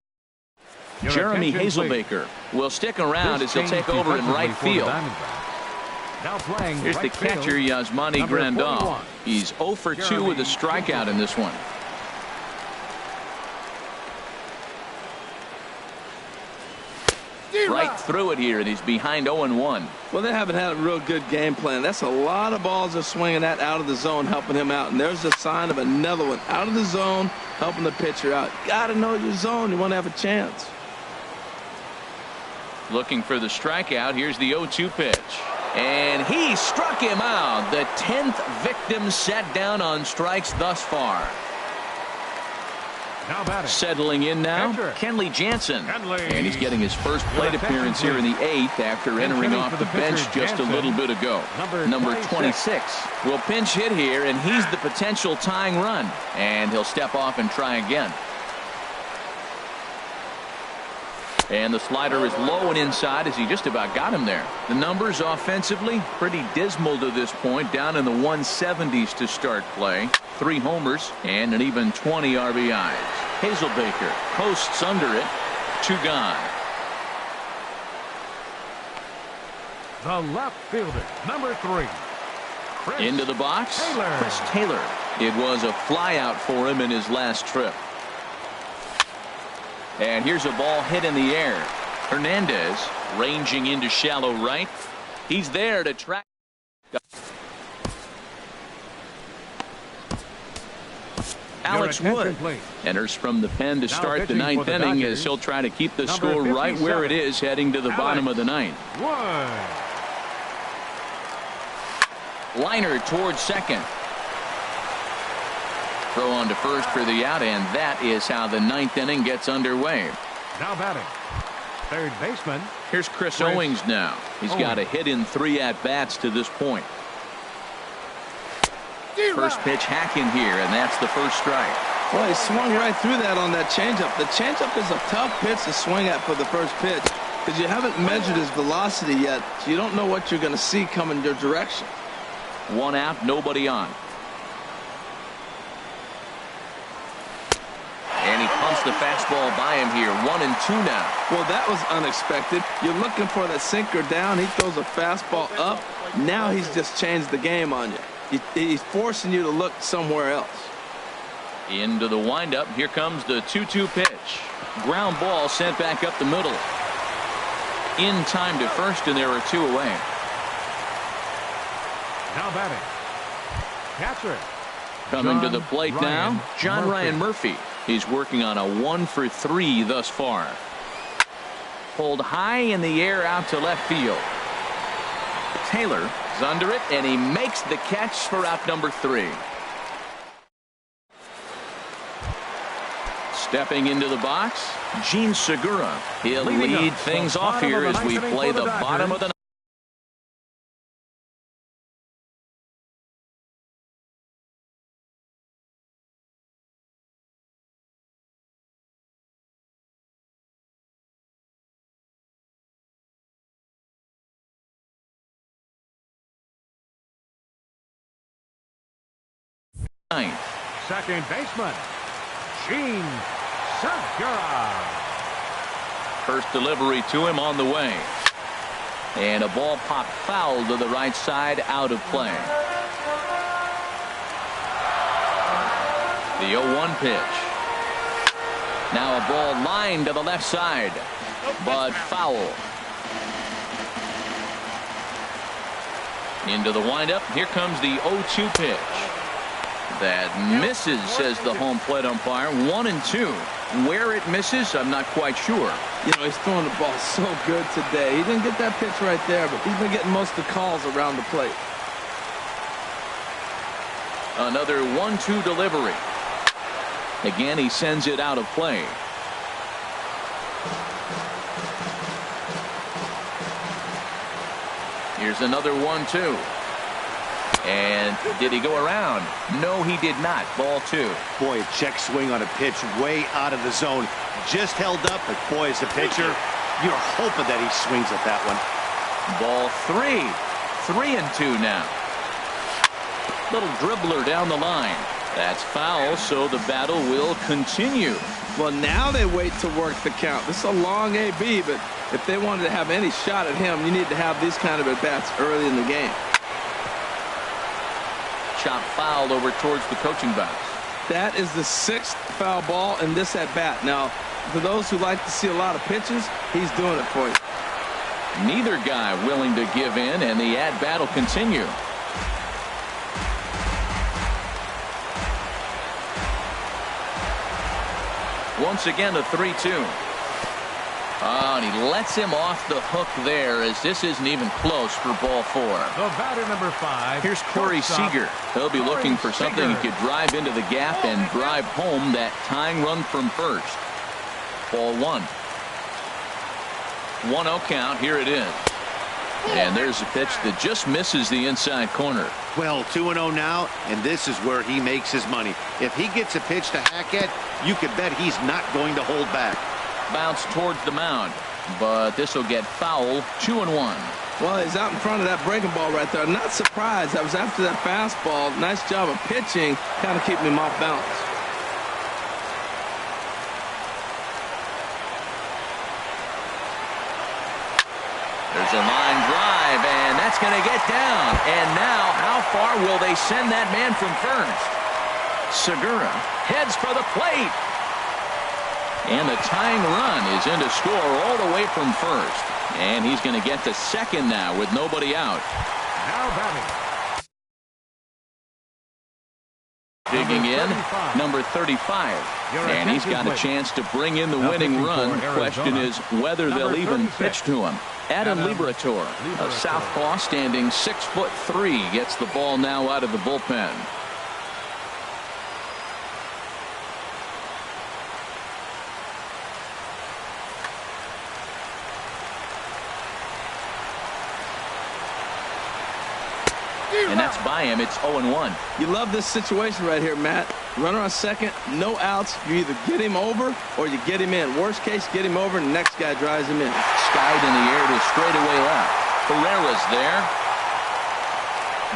Jeremy Hazelbaker will stick around as he'll take over in right field. Here's the catcher, Yasmani Grandal. He's 0 for 2 with a strikeout in this one. right through it here, and he's behind 0-1.
Well, they haven't had a real good game plan. That's a lot of balls they're swinging at out of the zone, helping him out. And there's a sign of another one out of the zone, helping the pitcher out. Got to know your zone. You want to have a chance.
Looking for the strikeout. Here's the 0-2 pitch. And he struck him out. The 10th victim set down on strikes thus far.
Now batting.
Settling in now, Kenley Jansen. And he's getting his first plate appearance here in the 8th after entering off the bench just a little bit ago. Number 26 will pinch hit here, and he's the potential tying run. And he'll step off and try again. And the slider is low and inside as he just about got him there. The numbers offensively pretty dismal to this point, down in the 170s to start play. 3 homers and an even 20 RBIs. Hazelbaker posts under it. 2 gone.
The left fielder, number 3.
Into the box, Chris Taylor. It was a fly out for him in his last trip. And here's a ball hit in the air. Hernandez ranging into shallow right. He's there to track. Alex Wood enters from the pen to start the 9th inning as he'll try to keep the score right where it is heading to the bottom of the 9th. Liner towards second. Throw on to first for the out, and that is how the 9th inning gets underway.
Now batting, third baseman.
Here's Chris Owings now. He's got a hit in 3 at-bats to this point. First pitch hacking here, and that's the first strike.
Well, he swung right through that on that changeup. The changeup is a tough pitch to swing at for the first pitch because you haven't measured his velocity yet, so you don't know what you're going to see coming your direction.
1 out, nobody on. And he pumps the fastball by him here. 1-2 now.
Well, that was unexpected. You're looking for that sinker down. He throws a fastball up. Now he's just changed the game on you. He's forcing you to look somewhere else.
Into the windup. Here comes the 2-2 pitch. Ground ball sent back up the middle. In time to first, and there are 2 away.
Now batting, catcher.
Coming to the plate now, John Ryan Murphy. He's working on a 1 for 3 thus far. Pulled high in the air out to left field. Taylor is under it, and he makes the catch for out number 3. Stepping into the box, Gene Segura. He'll lead things off here as we play the bottom of the 9th.
Second baseman, Gene Segura.
First delivery to him on the way. And a ball popped foul to the right side, out of play. The 0-1 pitch. Now a ball lined to the left side, but foul. Into the windup. Here comes the 0-2 pitch. That misses, says the home plate umpire. 1-2. Where it misses, I'm not quite sure.
You know, he's throwing the ball so good today. He didn't get that pitch right there, but he's been getting most of the calls around the plate.
Another 1-2 delivery. Again, he sends it out of play. Here's another 1-2. And did he go around? No, he did not. Ball 2.
Boy, a check swing on a pitch way out of the zone. Just held up, but boy, as a pitcher, you're hoping that he swings at that one.
Ball 3. 3-2 now. Little dribbler down the line. That's foul, so the battle will continue.
Well, now they wait to work the count. This is a long AB, but if they wanted to have any shot at him, you need to have these kind of at-bats early in the game.
Chop foul over towards the coaching box.
That is the 6th foul ball in this at-bat. Now, for those who like to see a lot of pitches, he's doing it for you.
Neither guy willing to give in, and the at-bat will continue. Once again, the 3-2. Oh, and he lets him off the hook there, as this isn't even close for ball 4.
The batter, number 5.
Here's Corey Seager. He'll be looking for something he could drive into the gap and drive home that tying run from first. Ball 1. 1-0 count. Here it is. And there's a pitch that just misses the inside corner.
Well, 2-0 now, and this is where he makes his money. If he gets a pitch to hack at, you can bet he's not going to hold back.
Bounce towards the mound, but this will get foul. 2-1.
Well, he's out in front of that breaking ball right there. I'm not surprised. That was after that fastball. Nice job of pitching, kind of keeping him off balance.
There's a line drive, and that's going to get down. And now, how far will they send that man from first? Segura heads for the plate. And the tying run is in to score all the way from first. And he's going to get to second now with nobody out.
Now batting.
Digging in, number 35. And he's got a chance to bring in the winning run. Question is whether they'll even pitch to him. Adam Liberatore, a southpaw standing 6'3", gets the ball now out of the bullpen. And that's by him. It's 0-1.
You love this situation right here, Matt. Runner on second, no outs. You either get him over or you get him in. Worst case, get him over and the next guy drives him in.
Skied in the air to straightaway left. Pereira's there.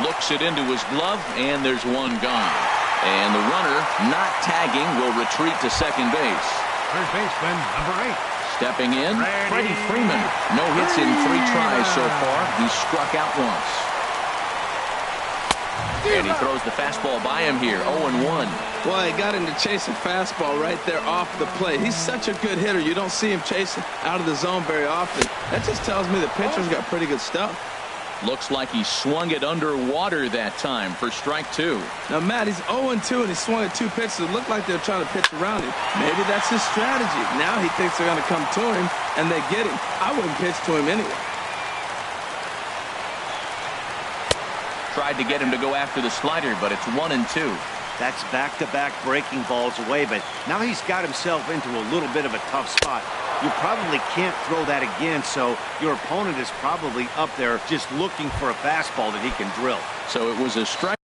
Looks it into his glove, and there's one gone. And the runner, not tagging, will retreat to second base.
First baseman, number 8.
Stepping in, Freddie Freeman. No hits in 3 tries so far. He's struck out once. And he throws the fastball by him here. 0-1.
Well, he got him to chase a fastball right there off the plate. He's such a good hitter. You don't see him chasing out of the zone very often. That just tells me the pitcher's got pretty good stuff.
Looks like he swung it underwater that time for strike 2.
Now, Matt, he's 0-2, and he swung at 2 pitches. It looked like they were trying to pitch around him. Maybe that's his strategy. Now he thinks they're going to come to him, and they get him. I wouldn't pitch to him anyway.
Tried to get him to go after the slider, but it's 1-2.
That's back-to-back breaking balls away, but now he's got himself into a little bit of a tough spot. You probably can't throw that again, so your opponent is probably up there just looking for a fastball that he can drill.
So it was a strikeout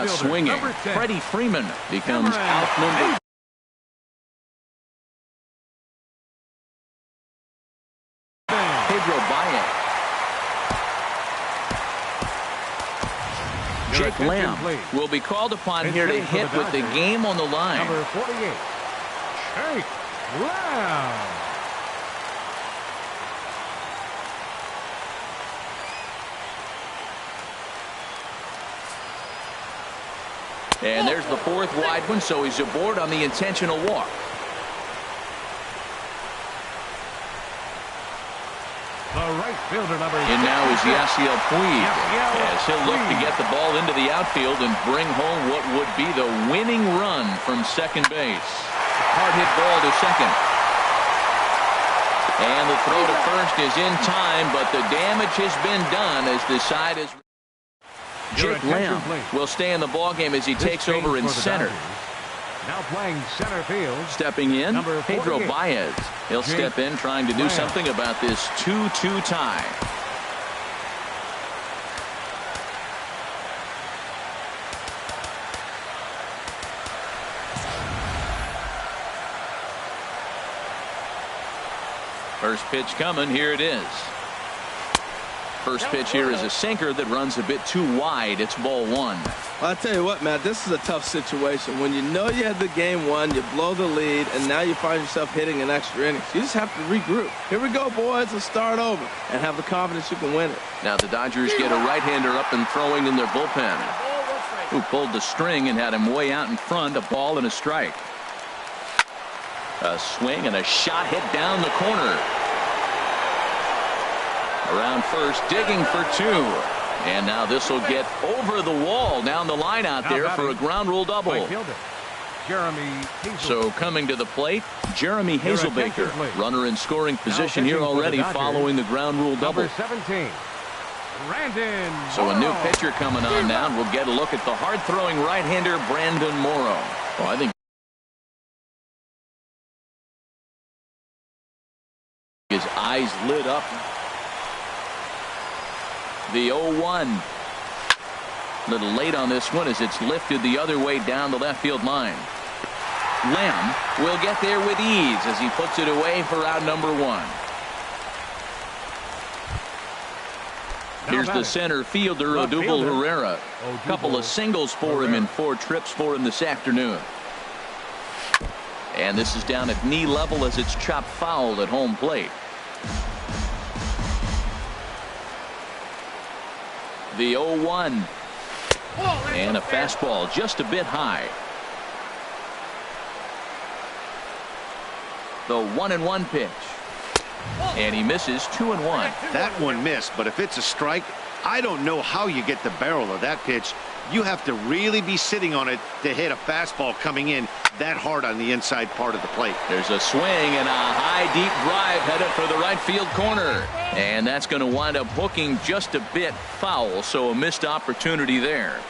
swinging. Freddie Freeman becomes outnumbered. Pedro Baez. Jake Lamb will be called upon here to hit with the game on the line.
Number 48, Jake Lamb.
And there's the 4th wide one, so he's aboard on the intentional walk.
The right fielder, number 6.
And now is Yasiel Puig, as he'll look to get the ball into the outfield and bring home what would be the winning run from second base. Hard hit ball to second. And the throw to first is in time, but the damage has been done as the side is. Jake Lamb will stay in the ballgame as he takes over in center.
Now playing center field.
Stepping in, Pedro Baez. He'll step in trying to do something about this 2-2 tie. First pitch coming. Here it is. First pitch here is a sinker that runs a bit too wide. It's ball 1.
Well, I'll tell you what, Matt, this is a tough situation. When you know you had the game won, you blow the lead, and now you find yourself hitting an extra inning. You just have to regroup. Here we go, boys. Let's start over and have the confidence you can win it.
Now the Dodgers get a right-hander up and throwing in their bullpen, who pulled the string and had him way out in front, a ball and a strike. A swing and a shot hit down the corner. Around first, digging for 2. And now this will get over the wall down the line out there for a ground rule double. So coming to the plate, Jeremy Hazelbaker. Runner in scoring position here already following the ground rule double.
17.
So a new pitcher coming on now, and we'll get a look at the hard-throwing right-hander Brandon Morrow. Well, I think his eyes lit up. The 0-1. A little late on this one as it's lifted the other way down the left field line. Lamb will get there with ease as he puts it away for out number 1. Here's the center fielder, Odubel Herrera. A couple of singles for him in 4 trips for him this afternoon. And this is down at knee level as it's chopped foul at home plate. The 0-1. And a fastball just a bit high. The 1-1 pitch. And he misses 2-1.
That one missed, but if it's a strike, I don't know how you get the barrel of that pitch. You have to really be sitting on it to hit a fastball coming in that hard on the inside part of the plate.
There's a swing and a high deep drive headed for the right field corner. And that's going to wind up hooking just a bit foul, so a missed opportunity there.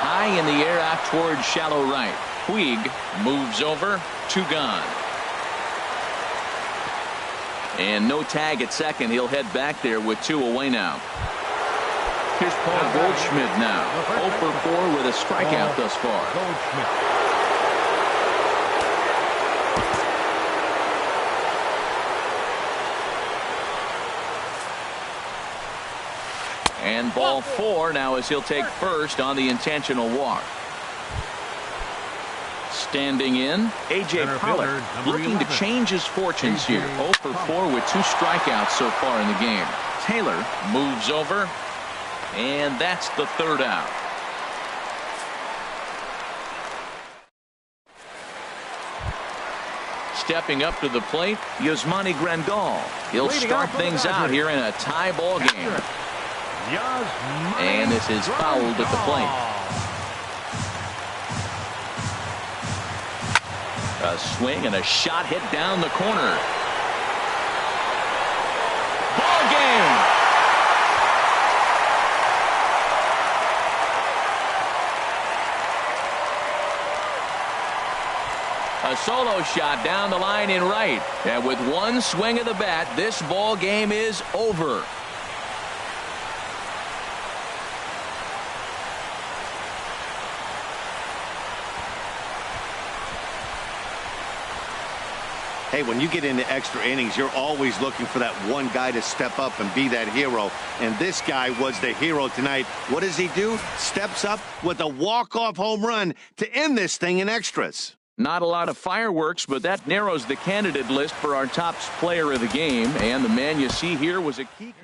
High in the air out towards shallow right. Puig moves over, 2 gone. And no tag at second. He'll head back there with 2 away now. Here's Paul Goldschmidt now. 0 for 4 with a strikeout thus far. And ball 4 now as he'll take first on the intentional walk. Standing in, A.J. Preller looking to change his fortunes here. 0 for 4 with 2 strikeouts so far in the game. Taylor moves over, and that's the 3rd out. Stepping up to the plate, Yasmani Grandal. He'll start things out here in a tie ball game. And this is fouled at the plate. A swing and a shot hit down the corner. Ball game. A solo shot down the line in right. And with 1 swing of the bat, this ball game is over.
Hey, when you get into extra innings, you're always looking for that one guy to step up and be that hero. And this guy was the hero tonight. What does he do? Steps up with a walk-off home run to end this thing in extras.
Not a lot of fireworks, but that narrows the candidate list for our top player of the game. And the man you see here was a key